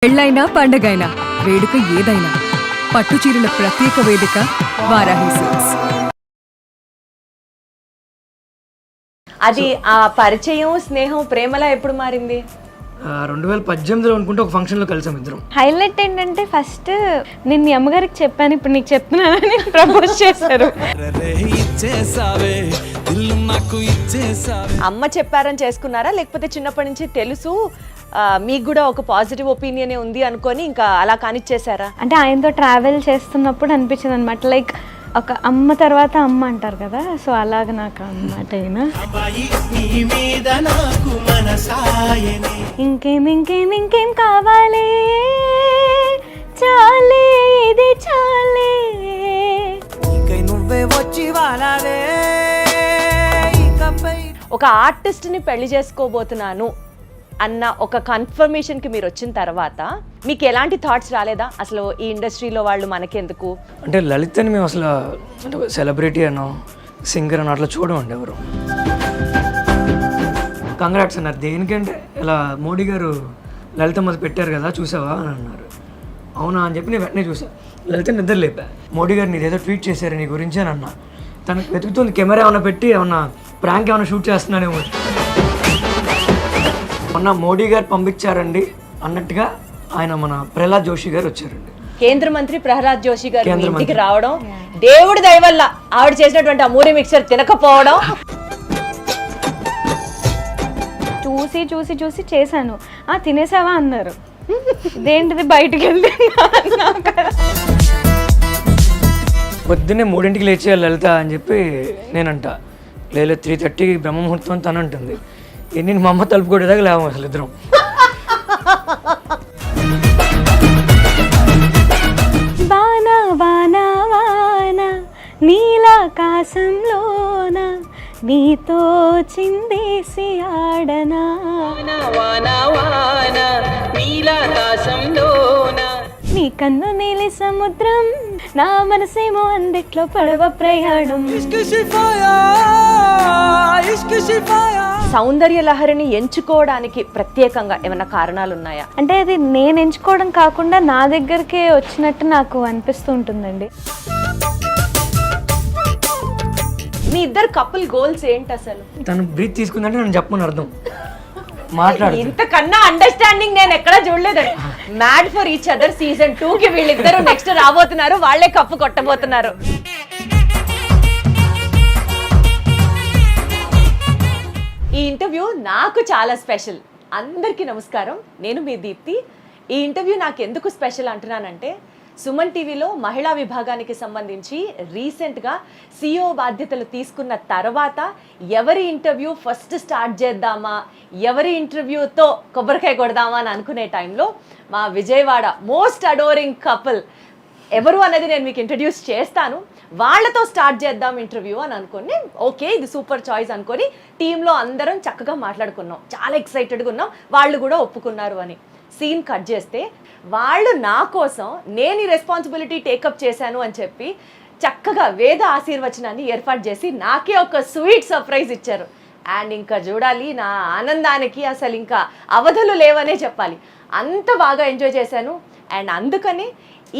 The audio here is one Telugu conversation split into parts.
పెళ్ళైనా పండగైనా వేడుక ఏదైనా పట్టు చీరల ప్రత్యేక వేదిక వారాహి సిల్క్స్. అది ఆ పరిచయం స్నేహం ప్రేమలా ఎప్పుడు మారింది? 2018లో అనుకుంటే ఒక ఫంక్షన్లో కలిసాం ఇద్దరం. హైలైట్ ఏంటంటే ఫస్ట్ నేను మీ అమ్మగారికి చెప్పాను, ఇప్పుడు నీకు చెప్తున్నానని ప్రపోజ్ చేశారు. అమ్మ చెప్పారని చేసుకున్నారా, లేకపోతే చిన్నప్పటి నుంచి తెలుసు మీకు కూడా ఒక పాజిటివ్ ఒపీనియన్ ఉంది అనుకొని ఇంకా అలా కానిచ్చేసారా? అంటే ఆయనతో ట్రావెల్ చేస్తున్నప్పుడు అనిపించింది అనమాట, లైక్ ఒక అమ్మ తర్వాత అమ్మ అంటారు కదా, సో అలాగ నాకు అన్నమాట. అయినా ఇంకేం ఇంకేం ఇంకేం కావాలి, చాలే ఇది చాలే. ఒక ఆర్టిస్ట్ని పెళ్లి చేసుకోబోతున్నాను అన్న ఒక కన్ఫర్మేషన్కి మీరు వచ్చిన తర్వాత మీకు ఎలాంటి థాట్స్ రాలేదా? అసలు ఈ ఇండస్ట్రీలో వాళ్ళు మనకెందుకు? అంటే లలితని మేము అసలు అంటే సెలబ్రిటీ అనో సింగర్ అనో అట్లా చూడమండి ఎవరు. కంగ్రాట్స్ అన్నారు. దేనికంటే ఇలా మోడీ గారు లలిత మొదలు పెట్టారు కదా చూసావా అని అన్నారు. అవునా అని చెప్పి నేను వెంటనే చూసాను. లలిత నిద్ర లేపా. మోడీ గారు నీదేదో ట్వీట్ చేశారు నీ గురించి అని అన్నా. తనకు వెతుకుతుంది కెమెరా ఏమైనా పెట్టి ఏమన్నా ప్రాంక్ ఏమైనా షూట్ చేస్తున్నానేమో. మొన్న మోడీ గారు పంపించారండి అన్నట్టుగా ఆయన మన ప్రహ్లాద్ జోషి గారు వచ్చారండి. కేంద్ర మంత్రి ప్రహ్లాద్ జోషి గారు ఇంటికి రావడం, దేవుడి దయ వల్ల ఆవిడ చేసినటువంటి ఆ మూరీ మిక్సర్ తినకపోవడం. చూసి చూసి చూసి చేశాను. తినేసావా అన్నారు. ఇదేంటిది బయటికి వెళ్తే పొద్దున్నే 3ంటికి లేచేయాలి లలిత అని చెప్పి నేనంట. లేదు 3:30 బ్రహ్మముహూర్తం తను అంటుంది. నేను మా అమ్మ తలుపు కొట్టేదాకా లేవు అసలు ఇద్దరం. వాన వాన వాన నీలాకాశంలోన నీతో చిందేసి ఆడనా. నీ కన్ను నీలి సముద్రం, నా మనసేమో అందిట్లో పడవ ప్రయాణం. సౌందర్య లహరిని ఎంచుకోవడానికి ప్రత్యేకంగా ఏమైనా కారణాలు ఉన్నాయా? అంటే అది నేను ఎంచుకోవడం కాకుండా నా దగ్గరికే వచ్చినట్టు నాకు అనిపిస్తూ ఉంటుందండి. మీ ఇద్దరు కపుల్ గోల్స్ ఏంటి అసలు? తను బ్రీత్ తీసుకుందంటే నేను చెప్పమని అర్థం. మాట్లాడు. ఇంతకన్నా అండర్స్టాండింగ్ నేను ఎక్కడా చూడలేదు. Mad for each other season 2 కి వీళ్ళిద్దరు నెక్స్ట్ రాబోతున్నారు, వాళ్లే కప్పు కొట్టబోతున్నారు. ఈ ఇంటర్వ్యూ నాకు చాలా స్పెషల్. అందరికీ నమస్కారం, నేను మీ దీప్తి. ఈ ఇంటర్వ్యూ నాకు ఎందుకు స్పెషల్ అంటున్నానంటే, సుమన్ టీవీలో మహిళా విభాగానికి సంబంధించి రీసెంట్గా CEO బాధ్యతలు తీసుకున్న తర్వాత ఎవరి ఇంటర్వ్యూ ఫస్ట్ స్టార్ట్ చేద్దామా, ఎవరి ఇంటర్వ్యూతో కొబ్బరికాయ కొడదామా అని అనుకునే టైంలో మా విజయవాడ మోస్ట్ అడోరింగ్ కపుల్ ఎవరు అనేది నేను మీకు ఇంట్రడ్యూస్ చేస్తాను, వాళ్ళతో స్టార్ట్ చేద్దాం ఇంటర్వ్యూ అని అనుకుని, ఓకే ఇది సూపర్ చాయిస్ అనుకొని టీంలో అందరం చక్కగా మాట్లాడుకున్నాం. చాలా ఎక్సైటెడ్గా ఉన్నాం, వాళ్ళు కూడా ఒప్పుకున్నారు అని. సీన్ కట్ చేస్తే వాళ్ళు నా కోసం నేను ఈ రెస్పాన్సిబిలిటీ టేకప్ చేశాను అని చెప్పి చక్కగా వేద ఆశీర్వచనాన్ని ఏర్పాటు చేసి నాకే ఒక స్వీట్ సర్ప్రైజ్ ఇచ్చారు. అండ్ ఇంకా చూడాలి, నా ఆనందానికి అసలు ఇంకా అవధులు లేవనే చెప్పాలి. అంత బాగా ఎంజాయ్ చేశాను. అండ్ అందుకని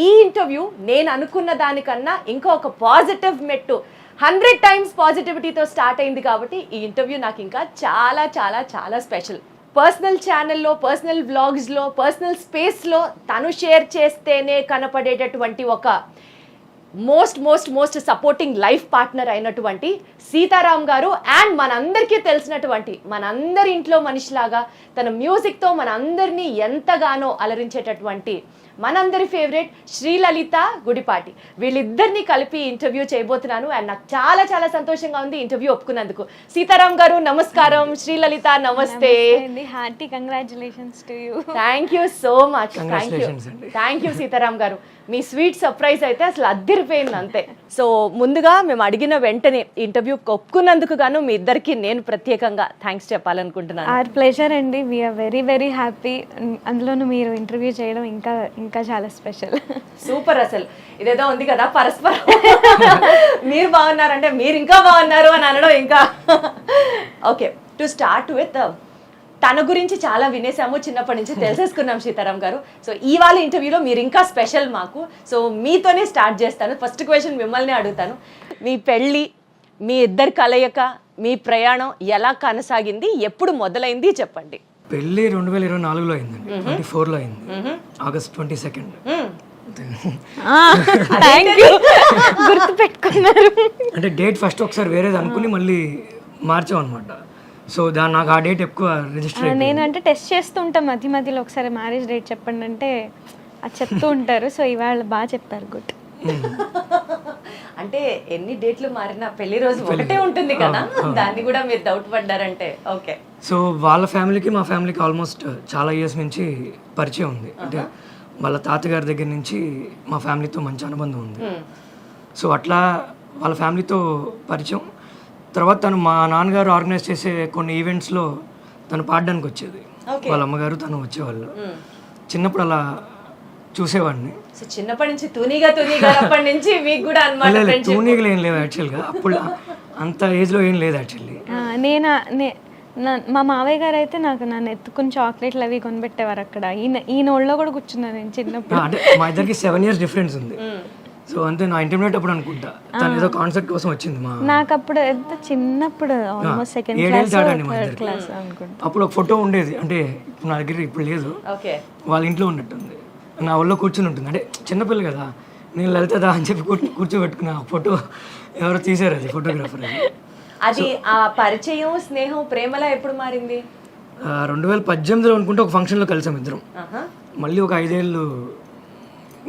ఈ ఇంటర్వ్యూ నేను అనుకున్న దానికన్నా ఇంకా ఒక పాజిటివ్ మెట్టు 100 times పాజిటివిటీతో స్టార్ట్ అయింది. కాబట్టి ఈ ఇంటర్వ్యూ నాకు ఇంకా చాలా చాలా చాలా స్పెషల్. పర్సనల్ ఛానల్లో, పర్సనల్ వ్లాగ్స్లో, పర్సనల్ స్పేస్లో తను షేర్ చేస్తేనే కనపడేటటువంటి ఒక most most most supporting life partner అయినటువంటి సీతారాం గారు, అండ్ మనందరికీ తెలిసినటువంటి మనందరి ఇంట్లో మనిషిలాగా తన మ్యూజిక్తో మనందరినీ ఎంతగానో అలరించేటటువంటి మనందరి ఫేవరెట్ శ్రీలలిత గుడిపాటి. వీళ్ళిద్దరిని కలిపి ఇంటర్వ్యూ చేయబోతున్నాను. అండ్ నాకు చాలా చాలా సంతోషంగా ఉంది ఇంటర్వ్యూ ఒప్పుకున్నందుకు. సీతారాం గారు నమస్కారం, శ్రీలలిత నమస్తే. Hearty congratulations to you. Thank you so much. Thank you Sitaram గారు. మీ స్వీట్ సర్ప్రైజ్ అయితే అసలు అద్దిరిపోయింది అంతే. సో ముందుగా మేము అడిగిన వెంటనే ఇంటర్వ్యూ ఒప్పుకున్నందుకు గాను మీ ఇద్దరికి నేను ప్రత్యేకంగా థ్యాంక్స్ చెప్పాలనుకుంటున్నాను. ఆర్ ప్లెజర్ అండి, వీఆర్ వెరీ వెరీ హ్యాపీ. అందులోనూ మీరు ఇంటర్వ్యూ చేయడం ఇంకా ఇంకా చాలా స్పెషల్. సూపర్. అసలు ఇదేదో ఉంది కదా పరస్పరం, మీరు బాగున్నారంటే మీరు ఇంకా బాగున్నారు అని అనడం ఇంకా. ఓకే, టు స్టార్ట్ విత్ తన గురించి చాలా వినేసాము, చిన్నప్పటి నుంచి తెలిసేసుకున్నాం సీతారాం గారు. సో ఇవాళ ఇంటర్వ్యూలో మీరు ఇంకా స్పెషల్ మాకు. సో మీతోనే స్టార్ట్ చేస్తాను. ఫస్ట్ క్వశ్చన్ మిమ్మల్ని అడుగుతాను. మీ పెళ్ళి, మీ ఇద్దరి కలయిక, మీ ప్రయాణం ఎలా కొనసాగింది, ఎప్పుడు మొదలైంది చెప్పండి. పెళ్ళి 2024లో అయిందండి, 24లో అయింది, ఆగస్ట్ 22. గుర్తు పెట్టుకున్నారు. అంటే డేట్ ఫస్ట్ ఒకసారి వేరేది అనుకుని మళ్ళీ మార్చాం అనమాట. సో నాకు ఆ డేట్ ఎక్కువ రిజిస్టర్. నేను అంటే టెస్ట్ చేస్తూ ఉంటాం మధ్య మధ్యలో, ఒకసారి మ్యారేజ్ డేట్ చెప్పండి అంటే అది చెప్తూ ఉంటారు. సో ఇవాళ బాగా చెప్పారు, గుడ్. అంటే ఎన్ని డేట్లు మారినా పెళ్లి రోజు ఒకటే ఉంటుంది కదా, దాన్ని కూడా మీరు డౌట్ పడ్డారంటే ఓకే. సో వాళ్ళ ఫ్యామిలీకి మా ఫ్యామిలీకి ఆల్మోస్ట్ చాలా ఇయర్స్ నుంచి పరిచయం ఉంది. అంటే వాళ్ళ తాతగారి దగ్గర నుంచి మా ఫ్యామిలీతో మంచి అనుబంధం ఉంది. సో అట్లా వాళ్ళ ఫ్యామిలీతో పరిచయం. తర్వాత తను మా నాన్నగారు ఆర్గనైజ్ చేసే కొన్ని ఈవెంట్స్లో తను పాడడానికి వచ్చేది. వాళ్ళ అమ్మగారు తను వచ్చేవాళ్ళు. చిన్నప్పుడు అలా చూసేవాడిని. సో చిన్నప్పటి నుంచి తూనీగా అప్పటి నుంచి మీకు కూడా అన్నమాట. తూనీగా ఏం లేదు యాక్చువల్గా, అప్పుడు అంత ఏజ్లో ఏం లేదు యాక్చువల్లీ. మా మావయ్య గారు అయితే నన్ను ఎత్తుకుని చాక్లెట్లు అవి కొనిపెట్టేవారు అక్కడ. ఈయన ఒళ్ళో కూడా కూర్చున్నాను నేను చిన్నప్పుడు. అంటే మా ఇద్దరికి 7 years డిఫరెన్స్ ఉంది. సో అంతే, నా ఇంటర్మీడియట్ అప్పుడు అనుకుంటా తను ఏదో కాన్సెప్ట్ కోసం వచ్చింది. నాకు అప్పుడు ఎంత చిన్నప్పుడు, ఆల్మోస్ట్ సెకండ్ క్లాస్ అనుకుంటా. అప్పుడు ఒక ఫోటో ఉండేది, అంటే నా దగ్గర ఇప్పుడు లేదు, వాళ్ళ ఇంట్లో ఉన్నట్టుంది. నా ఒళ్ళో కూర్చుని ఉంటుంది. అంటే చిన్నపిల్ల కదా, నేను లలితదా అని చెప్పి కూర్చోబెట్టుకున్నా. ఫోటో ఎవరో తీసారు, అది ఫోటోగ్రాఫర్. అది ఆ పరిచయం, స్నేహం, ప్రేమలా ఎప్పుడు మారింది? 2018లో అనుకుంటే ఒక ఫంక్షన్లో కలిసాం ఇద్దరం. మళ్ళీ ఒక 5 ఏళ్ళు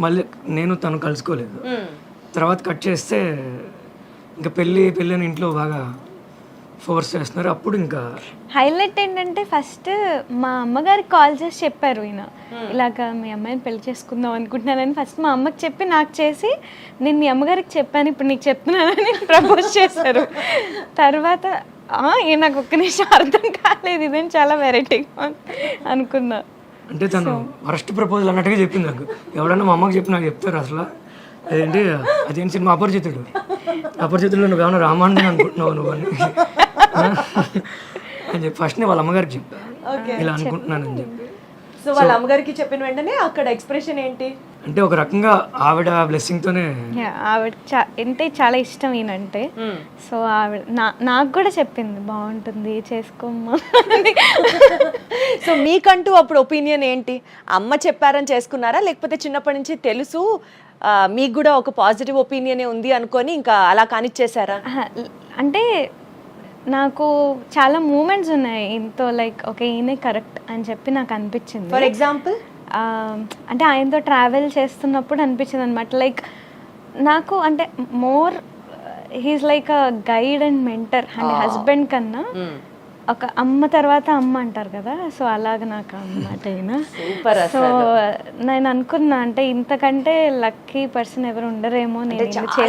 మళ్ళీ నేను తను కలుసుకోలేదు. తర్వాత కట్ చేస్తే ఇంకా పెళ్ళి అని ఇంట్లో బాగా ఫోర్స్ చేస్తున్నారు. అప్పుడు ఇంకా హైలైట్ ఏంటంటే ఫస్ట్ మా అమ్మగారికి కాల్ చేసి చెప్పారు, ఈయన ఇలాగ మీ అమ్మాయిని పెళ్లి చేసుకుందాం అనుకుంటున్నానని. ఫస్ట్ మా అమ్మకి చెప్పి నాకు చేసి, నేను మీ అమ్మగారికి చెప్పాను, ఇప్పుడు నీకు చెప్తున్నానని ప్రపోజ్ చేశారు. తర్వాత నాకు ఒక్క నిమిషం అర్థం కాలేదు, ఇదేం చాలా వెరైటీగా అనుకున్నా. అంటే తను వరస్ట్ ప్రపోజల్ అన్నట్టుగా చెప్పింది నాకు. ఎవడన్నా మా అమ్మకి చెప్పి నాకు చెప్తారు అసలు. అదేంటి సినిమా అపరిచితుల్లో నువ్వు ఏమన్నా రామాయణం అనుకుంటున్నావు నువ్వు అని చెప్పి ఫస్ట్ వాళ్ళ అమ్మగారికి చెప్పాను ఇలా అనుకుంటున్నానని చెప్పి. సో వాళ్ళ అమ్మగారికి చెప్పిన వెంటనే అక్కడ ఎక్స్ప్రెషన్ ఏంటి? అంటే ఒక రకంగా ఆవిడ బ్లెస్సింగ్ తోనే, ఆవిడ అంటే చాలా ఇష్టం ఈయనంటే. సో ఆవిడ నాకు కూడా చెప్పింది, బాగుంటుంది చేసుకోమ్మా. సో మీకంటూ అప్పుడు ఒపీనియన్ ఏంటి? అమ్మ చెప్పారని చేసుకున్నారా, లేకపోతే చిన్నప్పటి నుంచి తెలుసు మీకు కూడా ఒక పాజిటివ్ ఒపీనియనే ఉంది అనుకొని ఇంకా అలా కానిచ్చేసారా? అంటే నాకు చాలా మూమెంట్స్ ఉన్నాయి ఇంతో, లైక్ ఓకే ఈయనే కరెక్ట్ అని చెప్పి నాకు అనిపించింది. ఫర్ ఎగ్జాంపుల్ అంటే ఆయనతో ట్రావెల్ చేస్తున్నప్పుడు అనిపించింది అనమాట. లైక్ నాకు అంటే more he's like a guide and mentor. And husband కన్నా ఒక అమ్మ తర్వాత అమ్మ అంటారు కదా, సో అలాగ నాకు అన్నమాట ఈయన. సో నేను అనుకున్నా, అంటే ఇంతకంటే లక్కీ పర్సన్ ఎవరు ఉండరేమో నేను చేసుకుంటే.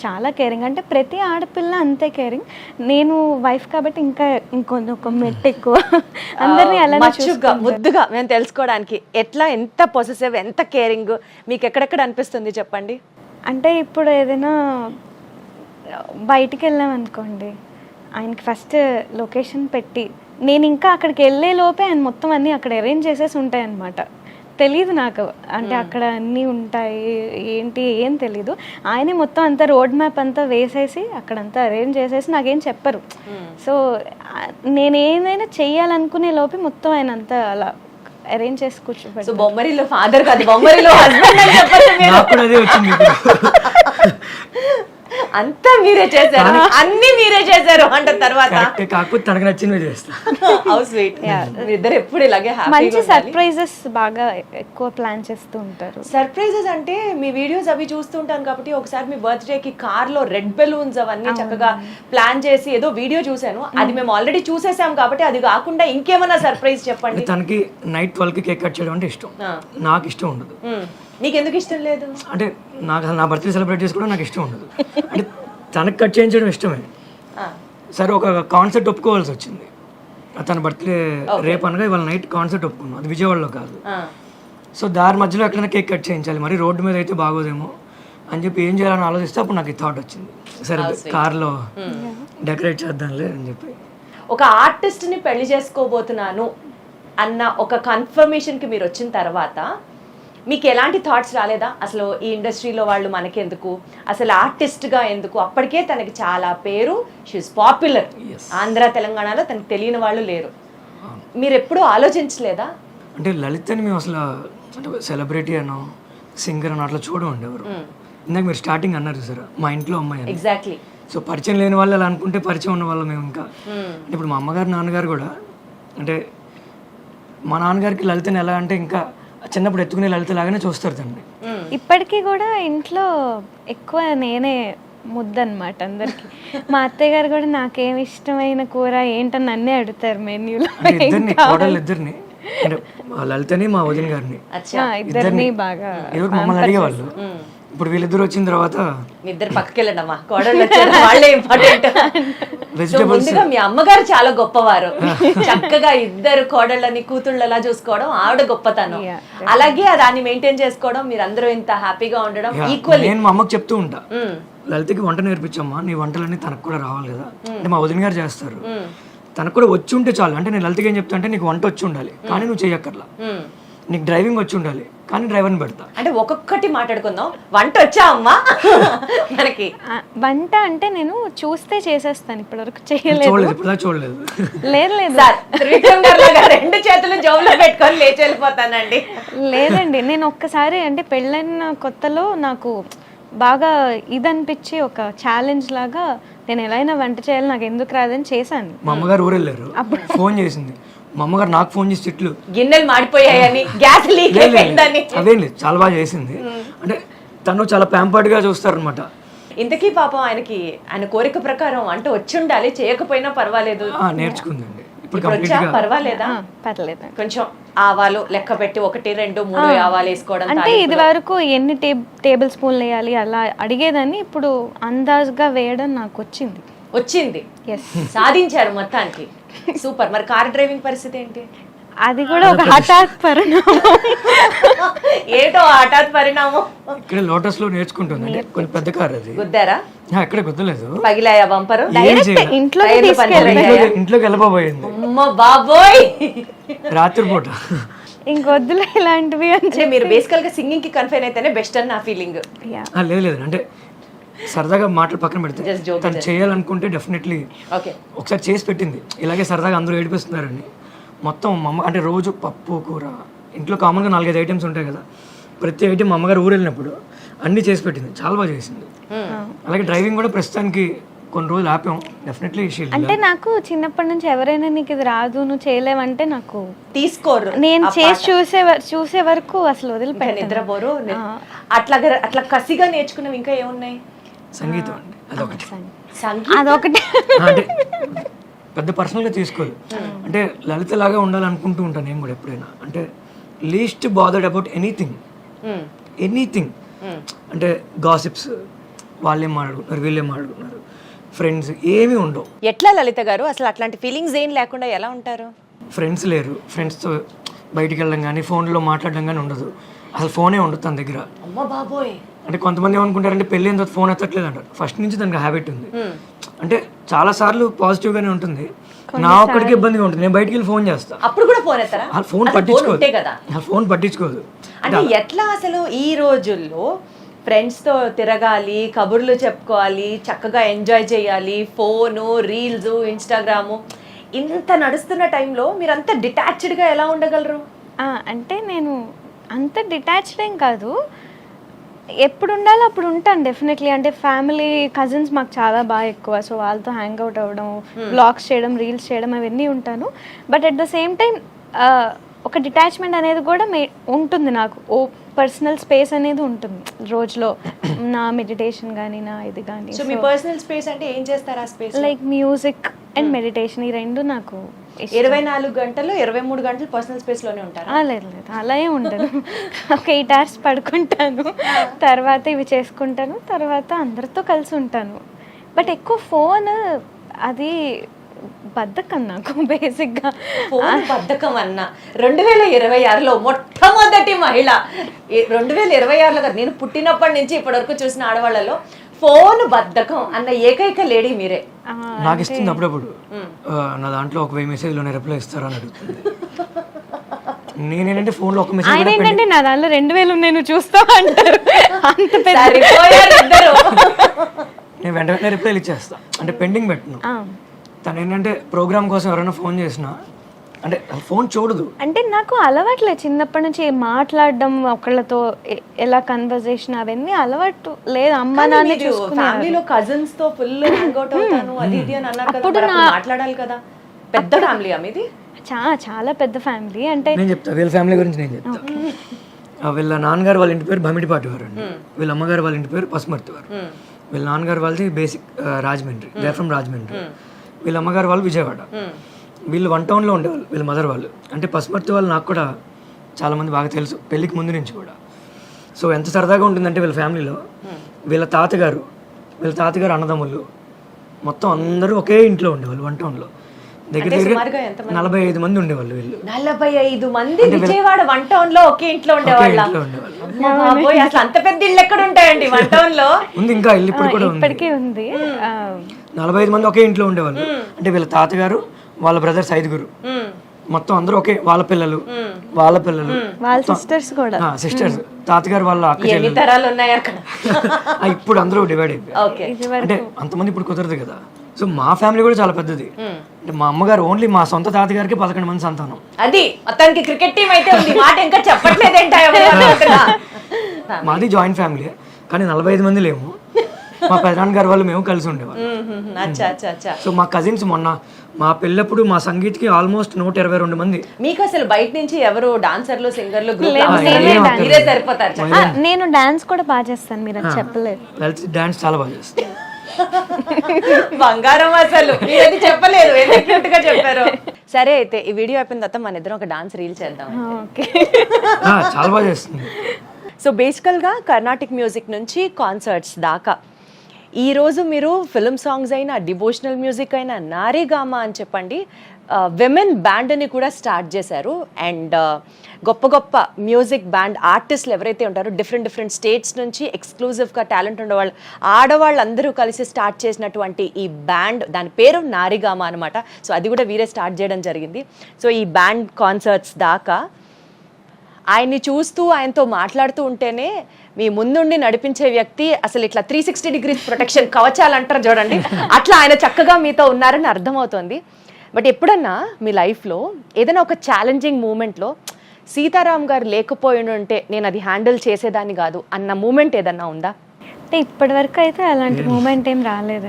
చాలా కేరింగ్, అంటే ప్రతి ఆడపిల్ల అంతే కేరింగ్. నేను వైఫ్ కాబట్టి ఇంకా ఇంకొక మెట్టు ఎక్కువ. అందరినీ అలా ముద్దుగా మేము తెలుసుకోవడానికి ఎట్లా, ఎంత పొసెసివ్, ఎంత కేరింగ్ మీకు ఎక్కడెక్కడ అనిపిస్తుంది చెప్పండి. అంటే ఇప్పుడు ఏదైనా బయటికి వెళ్ళాం అనుకోండి, ఆయనకి ఫస్ట్ లొకేషన్ పెట్టి నేను ఇంకా అక్కడికి వెళ్ళే లోపే ఆయన మొత్తం అన్నీ అక్కడ అరేంజ్ చేసేసి ఉంటాయి అన్నమాట. తెలీదు నాకు, అంటే అక్కడ అన్నీ ఉంటాయి ఏంటి ఏం తెలీదు. ఆయనే మొత్తం అంతా రోడ్ మ్యాప్ అంతా వేసేసి అక్కడంతా అరేంజ్ చేసేసి నాకేం చెప్పరు. సో నేనేమైనా చెయ్యాలనుకునే లోపే మొత్తం ఆయన అంతా అలా అరేంజ్ చేసి కూర్చోబెట్టారు. బొమ్మరిలో ఫాదర్ కాదు, బొమ్మరిలో హస్బెండ్ అని చెప్పచ్చు. అంతా మీరే చేశారు, అన్ని మీరే చేశారు అంటే తర్వాత కాకపోతే తనకు నచ్చినవి చేస్తా. How sweet. ఇద్దరు ఎప్పుడు ఇలాగే మంచి సర్ప్రైజెస్ బాగా ఎక్కువ ప్లాన్ చేస్తూ ఉంటారు. సర్ప్రైజెస్ అంటే మీ వీడియోస్ అవి చూస్తుంటాను కాబట్టి, ఒకసారి మీ బర్త్డే కి కార్ లో రెడ్ బెలూన్స్ అవన్నీ చక్కగా ప్లాన్ చేసి ఏదో వీడియో చూసాను. అది మేము ఆల్రెడీ చూసేసాం కాబట్టి అది కాకుండా ఇంకేమైనా సర్ప్రైజ్ చెప్పండి. తనకి నైట్ 12కి కేక్ కట్ చేయడం అంటే ఇష్టం, నాకు ఇష్టం ఉండదు. నీకు ఎందుకు ఇష్టం లేదు? అంటే నాకు నా బర్త్డే సెలబ్రేట్ చేసుకోవడం నాకు ఇష్టం ఉండదు. అంటే తనకు కట్ చేయించడం ఇష్టమే. సరే ఒక కాన్సెప్ట్ ఒప్పుకోవాల్సి వచ్చింది. తన బర్త్డే రేపు అనగా ఇవాళ నైట్ కాన్సెప్ట్ ఒప్పుకున్నాం, అది విజయవాడలో కాదు. సో దారి మధ్యలో ఎక్కడైనా కేక్ కట్ చేయించాలి, మరి రోడ్డు మీద అయితే బాగోదేమో అని చెప్పి ఏం చేయాలని ఆలోచిస్తే అప్పుడు నాకు ఈ థాట్ వచ్చింది, సరే కార్లో డెకరేట్ చేద్దాంలే అని చెప్పి. ఒక ఆర్టిస్ట్ని పెళ్లి చేసుకోబోతున్నాను అన్న ఒక కన్ఫర్మేషన్కి మీరు వచ్చిన తర్వాత మీకు ఎలాంటి థాట్స్ రాలేదా? అసలు ఈ ఇండస్ట్రీలో వాళ్ళు మనకెందుకు, అసలు ఆర్టిస్ట్గా ఎందుకు? అప్పటికే తనకి చాలా పేరు, షీఈస్ పాపులర్. ఆంధ్ర తెలంగాణలో తనకి తెలియని వాళ్ళు లేరు. మీరు ఎప్పుడూ ఆలోచించలేదా? అంటే లలితని మేము అసలు అంటే సెలబ్రిటీ అనో సింగర్ అనో అట్లా చూడమండి ఎవరు. ఇందాక మీరు స్టార్టింగ్ అన్నారు సార్, మా ఇంట్లో అమ్మాయి అని. ఎగ్జాక్ట్లీ. సో పరిచయం లేని వాళ్ళు అలా అనుకుంటే పరిచయం ఉన్న వాళ్ళు మేము ఇంకా. ఇప్పుడు మా అమ్మగారు నాన్నగారు కూడా అంటే మా నాన్నగారికి లలితని ఎలా అంటే ఇంకా చిన్నప్పుడు ఎత్తుకునే లలిత లాగానే చూస్తారు తండ్రి. ఇప్పటికీ కూడా ఇంట్లో ఎక్కువ నేనే ముద్దనమాట అందరికి. మా అత్తయ్య గారు కూడా నాకేం ఇష్టమైన కూర ఏంటని నన్నే అడుగుతారు మెన్యూలో. అంటే ఇద్దరిని కోడళ్ళు ఇద్దరిని అంటే మా లలితని మా వదిన గారిని ఇద్దరిని బాగా ఏదో మమ్మల్ని అడిగేవాళ్ళు. ఇప్పుడు వీళ్ళిద్దరు వచ్చిన తర్వాత మీ ఇద్దరు పక్కకి వెళ్ళండమ్మా, కోడళ్ళు వచ్చారు వాళ్ళే ఇంపార్టెంట్. వెజిటబుల్స్ ముందుగా మీ అమ్మగారు చాలా గొప్పవారు, చక్కగా ఇద్దరు కోడళ్ళని కూతుళ్ళలా చూసుకోవడం ఆవిడ గొప్పతనం. అలాగే దాన్ని మెయింటైన్ చేసుకోవడం, మీరు అందరూ ఇంత హ్యాపీగా ఉండడం ఈక్వల్. నేను మా అమ్మకి చెప్తూ ఉంటా, లలితకి వంట నేర్పించమ్మా, నీ వంటలన్నీ తనకు కూడా రావాలి కదా. అంటే మా వదిన గారు చేస్తారు, తనకు కూడా వచ్చి ఉంటే చాలు. అంటే నేను లలితకి ఏం చెప్తా అంటే నీకు వంట వచ్చి ఉండాలి కానీ నువ్వు చెయ్యక్కర్లా, నీకు డ్రైవింగ్ వచ్చి ఉండాలి కానీ డ్రైవర్ని పెడతా. అంటే ఒక్కొక్కటి మాట్లాడుకుందాం. వంట వచ్చా అమ్మా మనకి? వంట అంటే నేను చూస్తే చేసేస్తాను, ఇప్పటివరకు చేయలేదు. చూడలేదు, ఇప్పుడు చూడలేదు. లేదు లేదు సార్, త్రివిక్రమ్ గారు లాగా రెండు చేతులు జోబులో పెట్టుకొని లేచి వెళ్ళిపోతానండి. లేదండి, నేను ఒక్కసారి అంటే పెళ్ళైన కొత్తలో నాకు బాగా ఇది అనిపించి ఒక ఛాలెంజ్ లాగా నేను ఎలా అయినా వంట చేయాలి, నాకు ఎందుకు రాదని చేశాను. మా అమ్మగారు ఊరు వెళ్ళారు, ఫోన్ చేసింది. మా అమ్మగారు నాకు ఫోన్ చేసి తిట్లు, గిన్నెలు మాడిపోయాయని, గ్యాస్ లీక్ అయిపోయిందని. అదేం లేదు, చాలా బాగా చేసింది. అంటే తను చాలా ప్యాంపర్డ్ గా చూస్తారు అనమాట. ఇంతకీ పాపం ఆయనకి ఆయన కోరిక ప్రకారం వంట వచ్చి ఉండాలి, చేయకపోయినా పర్వాలేదు. నేర్చుకుందండి ఇప్పుడు ఇప్పుడు వచ్చా పర్వాలేదా? పర్లేదు. కొంచెం ఆవాలు లెక్క పెట్టి 1, 2, 3 ఆవాలు వేసుకోవడం. అంటే ఇది వరకు ఎన్ని టేబుల్ స్పూన్లు వేయాలి అలా అడిగేదాన్ని, ఇప్పుడు అందాజుగా వేయడం నాకు వచ్చింది. సాధించారు మొత్తానికి. సూపర్. మరి కార్ డ్రైవింగ్ పరిస్థితి ఏంటి? అది కూడా ఒక హఠాత్ పరిణామం. ఏటో హఠాత్ పరిణామం. ఇక్కడ లోటస్ లో నేర్చుకుంటుంది, కొంచెం పెద్ద కార్ అది. గుద్దారా? ఎక్కడ గుద్దలేదు, పగిలాయా బంపరు? ఇంట్లోకి వెళ్ళబోయింది. అమ్మ బాబోయ్, రాత్రిపూట. ఇంకొద్దులే ఇలాంటివి. అంటే మీరు బేసికల్ గా సింగింగ్ కి కన్ఫైన్ అయితేనే బెస్ట్ అని నా ఫీలింగ్. లేదు అంటే సరదాగా మాటలు పక్కన పెడితే తను చేయాలనుకుంటే డెఫినెట్లీ ఒకసారి చేసి పెట్టింది. ఇలాగే సరదాగా అందరూ ఏడిపిస్తున్నారని మొత్తం అమ్మ అంటే రోజు పప్పు కూర ఇంట్లో కామన్గా 4-5 ఐటమ్స్ ఉంటాయి కదా, ప్రతి ఐటమ్ అమ్మగారు ఊరు వెళ్ళినప్పుడు అన్నీ చేసి పెట్టింది, చాలా బాగా చేసింది. అలాగే డ్రైవింగ్ కూడా ప్రస్తుతానికి కొన్ని రోజులు ఆపాం. డెఫినెట్లీ అంటే నాకు చిన్నప్పటి నుంచి ఎవరైనా నీకు ఇది రాదు నువ్వు చేయలేవంటే నాకు తీసుకోరు, నేను చేసి చూసే వరకు అసలు వదిలిపెట్టాను. నిద్రపోరు. అట్లా కసిగా నేర్చుకున్నవి ఇంకా ఏమున్నాయి? సంగీతం అండి, అదొకటి. అదొకటి అంటే పెద్ద పర్సనల్గా తీసుకోదు. అంటే లలిత లాగా ఉండాలనుకుంటూ ఉంటాను నేను కూడా ఎప్పుడైనా. అంటే లీస్ట్ బాదర్డ్ అబౌట్ ఎనీథింగ్. అంటే గాసిప్స్, వాళ్ళేం మాట్లాడుకుంటున్నారు వీళ్ళేం మాట్లాడుకుంటున్నారు, ఫ్రెండ్స్ ఏమీ ఉండవు. ఎట్లా లలిత గారు అసలు అట్లాంటి ఫీలింగ్స్ ఏం లేకుండా ఎలా ఉంటారు? ఫ్రెండ్స్ లేరు, ఫ్రెండ్స్తో బయటికి వెళ్ళడం కానీ ఫోన్లో మాట్లాడడం కానీ ఉండదు, అసలు ఫోనే ఉండదు తన దగ్గర. అమ్మ బాబోయ్. అంటే కొంతమంది ఏమనుకుంటారంటే పెళ్ళి అయిన తర్వాత ఫోన్ ఎత్తట్లేదు అంటారు. ఫస్ట్ నుంచి దానికి హ్యాబిట్ ఉంది. అంటే చాలా సార్లు పాజిటివ్గానే ఉంటుంది, నా ఒక్కడికి ఇబ్బందిగా ఉంటుంది. నేను బయటికి వెళ్ళి ఫోన్ చేస్తా, అప్పుడు కూడా ఫోన్ ఎత్తారా? ఫోన్ పట్టించుకోదు కదా, ఫోన్ పట్టించుకోదు. అంటే ఎట్లా అసలు ఈ రోజుల్లో ఫ్రెండ్స్తో తిరగాలి, కబుర్లు చెప్పుకోవాలి, చక్కగా ఎంజాయ్ చేయాలి, ఫోను, రీల్స్, ఇన్స్టాగ్రాము ఇంత నడుస్తున్న టైంలో మీరు అంత డిటాచ్డ్గా ఎలా ఉండగలరు? అంటే నేను అంత డిటాచ్డ్ ఏం కాదు, ఎప్పుడు ఉండాలో అప్పుడు ఉంటాను డెఫినెట్లీ. అంటే ఫ్యామిలీ కజిన్స్ మాకు చాలా బాగా ఎక్కువ, సో వాళ్ళతో హ్యాంగ్ అవుట్ అవ్వడం, బ్లాగ్స్ చేయడం, రీల్స్ చేయడం అవన్నీ ఉంటాను. But at the same time ఒక డిటాచ్మెంట్ అనేది కూడా ఉంటుంది నాకు. ఓ పర్సనల్ స్పేస్ అనేది ఉంటుంది రోజులో, నా మెడిటేషన్ కానీ నా ఇది కానీ. సో మీ పర్సనల్ స్పేస్ అంటే ఏం చేస్తారు ఆ space? Like music and meditation, ఈ రెండు నాకు 24 గంటలు 23 గంటలు పర్సనల్ స్పేస్ లోనే ఉంటారా? లేదు అలా ఏం ఉండదు. ఒక 8 hours పడుకుంటాను, తర్వాత ఇవి చేసుకుంటాను, తర్వాత అందరితో కలిసి ఉంటాను. బట్ ఎక్కువ ఫోన్ అది బద్ధకం నాకు బేసిక్గా. ఫోన్ బద్ధకం అన్న 2026లో మొట్టమొదటి మహిళ, 2026లో కదా, నేను పుట్టినప్పటి నుంచి ఇప్పటి వరకు చూసిన ఆడవాళ్ళలో ఫోన్ బద్ధకం అన్న ఏకైక లేడీ మీరే. నాకు ఇస్తుంది అప్పుడప్పుడు. నా దాంట్లో ఒక 1000 మెసేజ్లోనే రిప్లై ఇస్తారా అని అడుగుతుంది. నేనేంటంటే ఫోన్లో ఒక మెసేజ్ ఆయన ఏంటంటే నా దానిలో 2000 ఉన్నాయి నువ్వు చూస్తావా అంటారు. అంత పెద్ద సరిపోయారు ఇద్దరు. నేను వెంటనే రిప్లైలు ఇచ్చేస్తా, అంటే పెండింగ్ పెట్టను. తను ఏంటంటే ప్రోగ్రామ్ కోసం ఎవరైనా ఫోన్ చేసినా అంటే ఫోన్ చూడదు. అంటే నాకు అలవాట్లే చిన్నప్పటి నుంచి మాట్లాడడం ఒకళ్ళతో ఎలా కన్వర్జేషన్ అవన్నీ అలవాటు లేదు. అమ్మ నాన్న చూసుకున్నారు. ఫ్యామిలీలో కజిన్స్ తో ఫుల్ హ్యాంగ్ అవుట్ అవుతాను అది ఇది అని అన్నారు కదా, మరి అప్పుడు మాట్లాడాలి కదా. పెద్ద ఫ్యామిలీ మీది? చాలా పెద్ద ఫ్యామిలీ. అంటే నేను చెప్తా వీళ్ళ ఫ్యామిలీ గురించి. నేను చెప్తా. వీళ్ళ నాన్నగారు వాళ్ళ ఇంటి పేరు భమిడిపాటి వారు అండి. వీళ్ళ అమ్మగారు వాళ్ళ ఇంటి పేరు పసుమర్తి వారు. వీళ్ళ నాన్నగారు వాళ్ళది basic Rajahmundry, they from Rajahmundry. వీళ్ళ అమ్మగారు వాళ్ళు విజయవాడ. వీళ్ళు 1 టౌన్లో ఉండేవాళ్ళు, వీళ్ళ మదర్ వాళ్ళు. అంటే పసుమర్తి వాళ్ళు నాకు కూడా చాలామంది బాగా తెలుసు పెళ్ళికి ముందు నుంచి కూడా. సో ఎంత సరదాగా ఉంటుందంటే వీళ్ళ ఫ్యామిలీలో వీళ్ళ తాతగారు అన్నదమ్ములు మొత్తం అందరూ ఒకే ఇంట్లో ఉండేవాళ్ళు 1 టౌన్లో. దగ్గర 45 మంది ఉండేవాళ్ళు వీళ్ళు. 45 మంది విజయవాడ 1 టౌన్ లో ఒకే ఇంట్లో ఉండేవాళ్ళు. అసలు అంత పెద్ద ఇల్లు ఎక్కడ ఉంటాయండి 1 టౌన్ లో? ఉంది, ఇంకా ఇల్లు ఇప్పుడు కూడా ఇప్పటికీ ఉంది. 45 మంది ఒకే ఇంట్లో ఉండేవాళ్ళు. అంటే వీళ్ళ తాతగారు వాళ్ళ బ్రదర్స్ 5గురు మొత్తం అందరూ ఒకే, వాళ్ళ పిల్లలు వాళ్ళ సిస్టర్స్ కూడా, సిస్టర్స్, తాతగారు వాళ్ళ అక్క ఎన్ని తరాలు ఉన్నాయి అక్కడ. ఇప్పుడు అందరూ డివైడ్ అయిపోయారు. అంటే అంతమంది ఇప్పుడు కుదరదు కదా. సో మా ఫ్యామిలీ కూడా చాలా పెద్దది. అంటే మా అమ్మగారు ఓన్లీ మా సొంత తాతగారికి 11 మంది సంతానం. అది మొత్తానికి క్రికెట్ టీం అయితే ఉంది, మాట ఇంకా చెప్పట్లేదేంట. మాది జాయింట్ ఫ్యామిలీ, కానీ 45 మంది లేము. మా పెదనాన్నగారు వాళ్ళు మేము కలిసి ఉండేవాళ్ళం. సో మా కజిన్స్ మొన్న మా పెళ్ళప్పుడు మా సంగీత్కి ఆల్మోస్ట్ 122 మంది. మీకు అసలు బయట నుంచి ఎవరు డాన్సర్లు సింగర్లు మీరే సరిపోతారు. నేను డాన్స్ కూడా బాగా చేస్తాను, మీరు అది చెప్పలేదు. డాన్స్ చాలా బాగా చేస్తాను. బంగారం అసలు మీరేది చెప్పలేదు, ఎందుకు చెప్పారు. సరే అయితే ఈ వీడియో అయిపోయిన తర్వాత మన ఇద్దరం ఒక డాన్స్ రీల్ చేద్దాం. చాలా బాగా చేస్తుంది. సో బేసికల్గా కర్ణాటిక్ మ్యూజిక్ నుంచి కాన్సర్ట్స్ దాకా ఈరోజు మీరు ఫిల్మ్ సాంగ్స్ అయినా, డివోషనల్ మ్యూజిక్ అయినా, నారీగామా అని చెప్పండి, విమెన్ బ్యాండ్ని కూడా స్టార్ట్ చేశారు. అండ్ గొప్ప గొప్ప మ్యూజిక్ బ్యాండ్ ఆర్టిస్టులు ఎవరైతే ఉంటారో డిఫరెంట్ స్టేట్స్ నుంచి ఎక్స్క్లూజివ్గా టాలెంట్ ఉండేవాళ్ళు, ఆడవాళ్ళందరూ కలిసి స్టార్ట్ చేసినటువంటి ఈ బ్యాండ్, దాని పేరు నారీగామా అనమాట. సో అది కూడా వీరే స్టార్ట్ చేయడం జరిగింది. సో ఈ బ్యాండ్ కాన్సర్ట్స్ దాకా ఆయన్ని చూస్తూ ఆయనతో మాట్లాడుతూ ఉంటేనే మీ ముందుండి నడిపించే వ్యక్తి అసలు ఇట్లా 360 degrees ప్రొటెక్షన్ కవచాలు అంటారు చూడండి, అట్లా ఆయన చక్కగా మీతో ఉన్నారని అర్థమవుతుంది. బట్ ఎప్పుడన్నా మీ లైఫ్లో ఏదైనా ఒక ఛాలెంజింగ్ మూమెంట్లో సీతారాం గారు లేకపోయి ఉంటే నేను అది హ్యాండిల్ చేసేదాన్ని కాదు అన్న మూమెంట్ ఏదన్నా ఉందా? అంటే ఇప్పటి వరకు అయితే అలాంటి మూమెంట్ ఏం రాలేదు.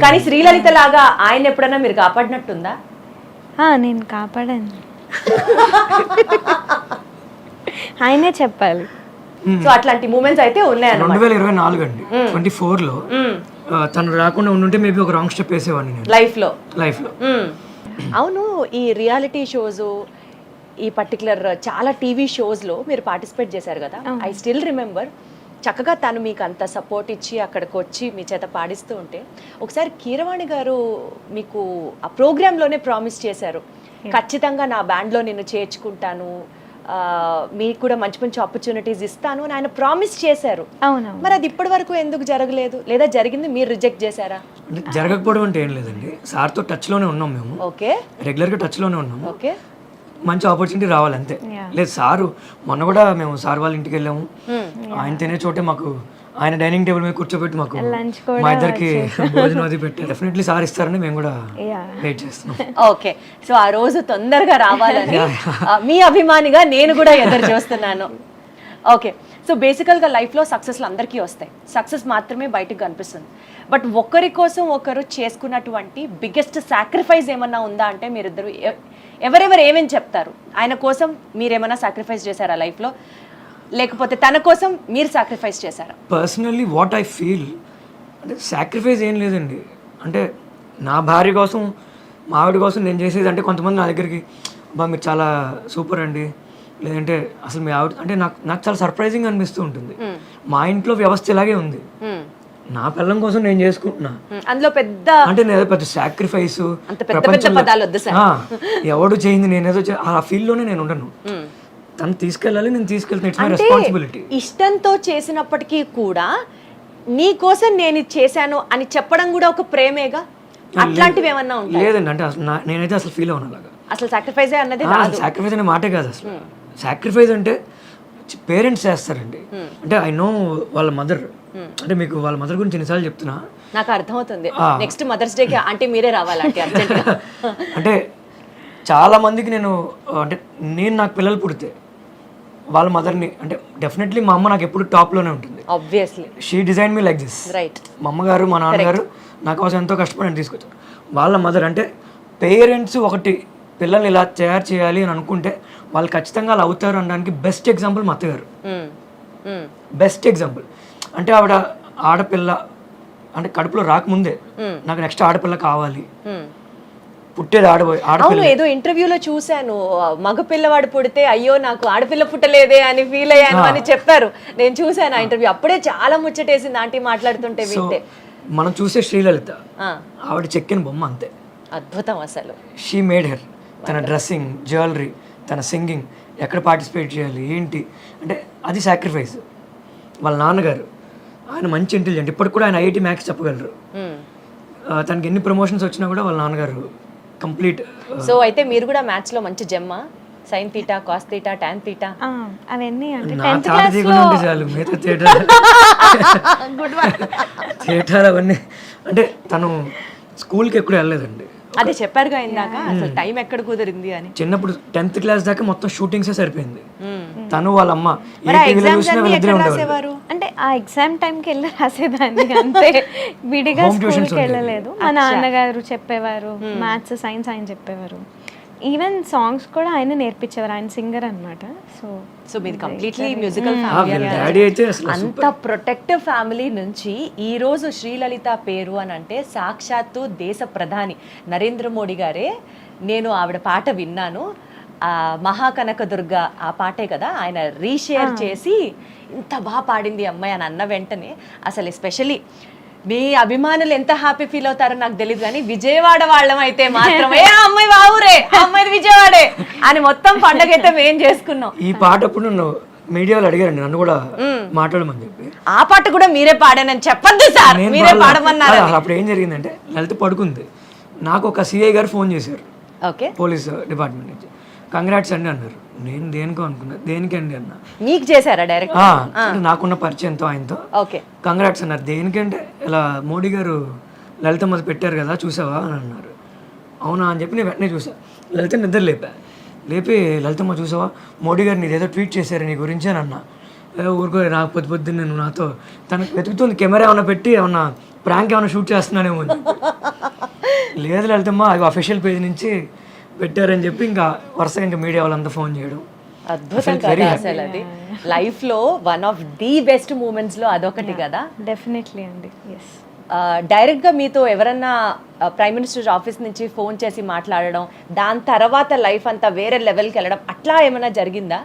కానీ శ్రీలలిత లాగా ఆయన ఎప్పుడన్నా మీరు కాపాడినట్టుందా? నేను కాపాడాను, ఆయనే చెప్పాలి. సో అట్లాంటి మూమెంట్స్ అయితే ఉన్నాయన్నమాట. 2024 అండి 24లో తను రాకుండా ఉండుంటే మేబీ ఒక రాంగ్ స్టెప్ వేసేవాడిని నేను లైఫ్ లో. అవును, ఈ రియాలిటీ షోస్, ఈ పర్టికులర్ చాలా టీవీ షోస్లో మీరు పార్టిసిపేట్ చేశారు కదా. ఐ స్టిల్ రిమెంబర్ చక్కగా తను మీకు అంత సపోర్ట్ ఇచ్చి అక్కడికి వచ్చి మీ చేత పాడిస్తూ ఉంటే ఒకసారి కీరవాణి గారు మీకు ఆ ప్రోగ్రాంలోనే ప్రామిస్ చేశారు, ఖచ్చితంగా నా బ్యాండ్లో నిన్ను చేర్చుకుంటాను, మీకు కూడా మంచి మంచి ఆపర్చునిటీస్ ఇస్తాను అని ఆయన ప్రామిస్ చేశారు. అవును, మరి అది ఇప్పటి వరకు ఎందుకు జరగలేదు, లేదా జరిగింది మీరు రిజెక్ట్ చేశారా? అంటే జరగకపోవడం అంటే ఏం లేదండి, సార్తో టచ్లోనే ఉన్నాం మేము. ఓకే, రెగ్యులర్గా టచ్లోనే ఉన్నాము. ఓకే, మంచి ఆపర్చునిటీ రావాలి అంతే. లేదు సారు మొన్న కూడా మేము సార్ వాళ్ళ ఇంటికి వెళ్ళాము, ఆయన తినే చోటే మాకు ఆయన డైనింగ్ టేబుల్ మీద కూర్చోబెట్టి మాకు మా ఇద్దరికి భోజనం అది పెట్టి డెఫినెట్లీ సార్ ఇస్తారని మేము కూడా వెయిట్ చేస్తున్నాం. ఓకే, సో ఆ రోజు తొందరగా రావాలని మీ అభిమానిగా నేను కూడా ఎదురు చూస్తున్నాను. ఓకే, సో బేసికల్గా లైఫ్లో సక్సెస్లు అందరికీ వస్తాయి, సక్సెస్ మాత్రమే బయటకు కనిపిస్తుంది. బట్ ఒకరి కోసం ఒకరు చేసుకున్నటువంటి బిగ్గెస్ట్ సాక్రిఫైస్ ఏమన్నా ఉందా అంటే మీరిద్దరు ఎవరెవరు ఏమేమి చెప్తారు? ఆయన కోసం మీరేమైనా సాక్రిఫైస్ చేశారా లైఫ్లో, లేకపోతే తన కోసం మీరు సాక్రిఫైస్ చేశారా? పర్సనల్లీ వాట్ ఐ ఫీల్ అంటే సాక్రిఫైస్ ఏం లేదండి. అంటే నా భార్య కోసం, మా ఆవిడ కోసం నేను చేసేది అంటే కొంతమంది నా దగ్గరికి బా మీరు చాలా సూపర్ అండి, లేదంటే అసలు మీ ఆవిడ అంటే నాకు చాలా సర్ప్రైజింగ్ అనిపిస్తూ ఉంటుంది. మా ఇంట్లో వ్యవస్థ ఇలాగే ఉంది, నా పిల్లం కోసం నేను చేసుకుంటున్నా, అందులో పెద్ద అంటే నేను పెద్ద సాక్రిఫైస్ ఎవడు చేయింది నేనేదో ఆ ఫీల్డ్లోనే నేను ఉండను. తను తీసుకెళ్ళాలి, నేను తీసుకెళ్తాను, ఇట్స్ మై రెస్పాన్సిబిలిటీ. ఇష్టంతో చేసినప్పటికీ కూడా నీ కోసం నేను ఇది చేశాను అని చెప్పడం కూడా ఒక ప్రేమేగా. అట్లాంటివి ఏమన్నా ఉంటాయి? లేదండి, అంటే అసలు నేనైతే అసలు ఫీల్ అవ్వను అలాగా. అసలు సాక్రిఫైస్ అన్నది రాదు. సాక్రిఫైస్ అనే మాటే కాదు అసలు. సాక్రిఫైస్ అంటే పేరెంట్స్ చేస్తారండి. అంటే ఐ నో వాళ్ళ మదర్, అంటే మీకు వాళ్ళ మదర్ గురించి ఎన్నిసార్లు చెప్తున్నా నాకు అర్థమవుతుంది. నెక్స్ట్ మదర్స్ డేకి ఆంటీ మీరే రావాలంటే అర్జెంట్గా. అంటే చాలా మందికి అంటే నేను నాకు పిల్లలు పుడితే వాళ్ళ మదర్ని, అంటే డెఫినెట్లీ మా అమ్మ నాకు ఎప్పుడు టాప్లోనే ఉంటుంది. Obviously she design me like this. Right. మా అమ్మగారు మా నాన్నగారు నా కోసం ఎంతో కష్టపడి తీసుకొచ్చారు. వాళ్ళ మదర్, అంటే పేరెంట్స్ ఒకటి పిల్లల్ని ఇలా తయారు చేయాలి అని అనుకుంటే వాళ్ళు ఖచ్చితంగా అలా అవుతారు అనడానికి బెస్ట్ ఎగ్జాంపుల్ మా అత్తగారు. Best example. అంటే ఆవిడ ఆడపిల్ల అంటే కడుపులో రాకముందే నాకు నెక్స్ట్ ఆడపిల్ల కావాలి, పుట్టేది ఆడపిల్ల. అవును, ఏదో ఇంటర్వ్యూలో చూశాను, మగ పిల్లవాడు పుడితే అయ్యో నాకు ఆడపిల్ల పుట్టలేదే అని ఫీల్ అయ్యాను అని చెప్పారు. నేను చూశాను ఆ ఇంటర్వ్యూ, అప్పుడే చాలా ముచ్చటేసింది ఆంటీ మాట్లాడుతుంటే వింటే. మనం చూసే శ్రీలలిత, ఆవిడ చెక్కిన బొమ్మ అంతే. అద్భుతం అసలు. She made her. తన డ్రెస్సింగ్, జ్యువెలరీ, తన సింగింగ్, ఎక్కడ పార్టిసిపేట్ చేయాలి ఏంటి అంటే అది సాక్రిఫైస్. వాళ్ళ నాన్నగారు ఆయన మంచి ఇంటెలిజెంట్, ఇప్పటికి కూడా ఆయన ఐఐటి మ్యాథ్స్ చెప్పగలరు. తనకి ఎన్ని ప్రమోషన్స్ వచ్చినా కూడా వాళ్ళ నాన్నగారు కంప్లీట్. సో అయితే మీరు కూడా మ్యాథ్స్ లో మంచి జమ్మా? Sine theta, cos theta, tan theta అవన్నీ అంటే నా తాత తీయకుండా ఉంటే చాలు. మిగతా థియేటర్ అవన్నీ అంటే తను స్కూల్కి ఎక్కడ వెళ్ళలేదండి. అదే చెప్పారుగా ఇందాక, అసలు టైం ఎక్కడ కుదిరింది అని. చిన్నప్పుడు 10th క్లాస్ దాకా మొత్తం షూటింగ్సే సరిపోయింది. తను వాళ్ళ అమ్మ ఏ టీవీలో చూసినా వీళ్ళిద్దరే ఉండేవారు. అంటే ఆ ఎగ్జామ్ టైంకి వెళ్ళి రాసేదాన్ని అంతే, విడిగా స్కూల్కి వెళ్ళలేదు. మా నాన్నగారు చెప్పేవారు, మ్యాథ్స్ సైన్స్ ఆయన చెప్పేవారు. ఈవెన్ సాంగ్స్ కూడా ఆయన నేర్పించేవారు, ఆయన సింగర్ అనమాట. సో మీది కంప్లీట్లీ మ్యూజికల్ డాడీ అయితే అసలు అంత ప్రొటెక్టివ్ ఫ్యామిలీ నుంచి ఈ రోజు శ్రీలలిత పేరు అని అంటే సాక్షాత్తు దేశ ప్రధాని నరేంద్ర మోడీ గారే. నేను ఆవిడ పాట విన్నాను, మహాకనకదుర్గ ఆ పాటే కదా, ఆయన రీషేర్ చేసి ఇంత బాగా పాడింది అమ్మాయి అని అన్న వెంటనే అసలు ఎస్పెషలీ మీ అభిమానులు ఎంత హ్యాపీ ఫీల్ అవుతారో నాకు తెలియదు, కానీ విజయవాడ వాళ్ళం అయితే మాత్రమే అమ్మాయి బావురే, అమ్మాయి విజయవాడే అని మొత్తం పండగ అయితే మేం చేసుకున్నాం. ఈ పాట అప్పుడు నన్ను మీడియాలో అడిగారండి, నన్ను కూడా మాట్లాడమని చెప్పి. ఆ పాట కూడా మీరే పాడానని చెప్పండి సార్, మీరే పాడమన్నారు. అప్పుడు ఏం జరిగిందంటే లలిత పడుకుంది, నాకు ఒక సిఐ గారు ఫోన్ చేశారు, ఓకే, పోలీస్ డిపార్ట్మెంట్ నుంచి. కంగ్రాట్స్ అండి అన్నారు. నేను దేనికో అనుకున్నా, దేనికండి అన్న. నీకు చేశారా డైరెక్ట్? నాకున్న పరిచయంతో ఆయనతో ఓకే కంగ్రాట్స్ అన్నారు. దేనికంటే ఇలా మోడీ గారు లలితమ్మ పెట్టారు కదా చూసావా అని అన్నారు. అవునా అని చెప్పి నేను వెంటనే చూసా. లలిత నిద్ర లేపి లలితమ్మ చూసావా మోడీ గారు నీదేదో ట్వీట్ చేశారు నీ గురించి అని అన్నా. ఊరుకో, నాకు పొద్దున్న నేను నాతో తనకు వెతుకుతుంది, కెమెరా ఏమైనా పెట్టి ఏమన్నా ప్రాంక్ ఏమైనా షూట్ చేస్తున్నానేమో. లేదు లలితమ్మ, అవి అఫీషియల్ పేజ్ నుంచి పెట్టారని చెప్పి ఇంకా వరుసగా ఇంకా మీడియా వాళ్ళంతా ఫోన్ చేయడం. అద్భుతం కదా అసలు. అది లైఫ్ లో one of the best moments లో అదొకటి కదా. డెఫినెట్లీ అండి. ఎస్. డైరెక్ట్ గా మీతో ఎవరన్నా ప్రైమ్ మినిస్టర్ ఆఫీస్ నుంచి ఫోన్ చేసి మాట్లాడడం, దాని తర్వాత లైఫ్ అంతా వేరే లెవెల్కి వెళ్ళడం అట్లా ఏమైనా జరిగిందా?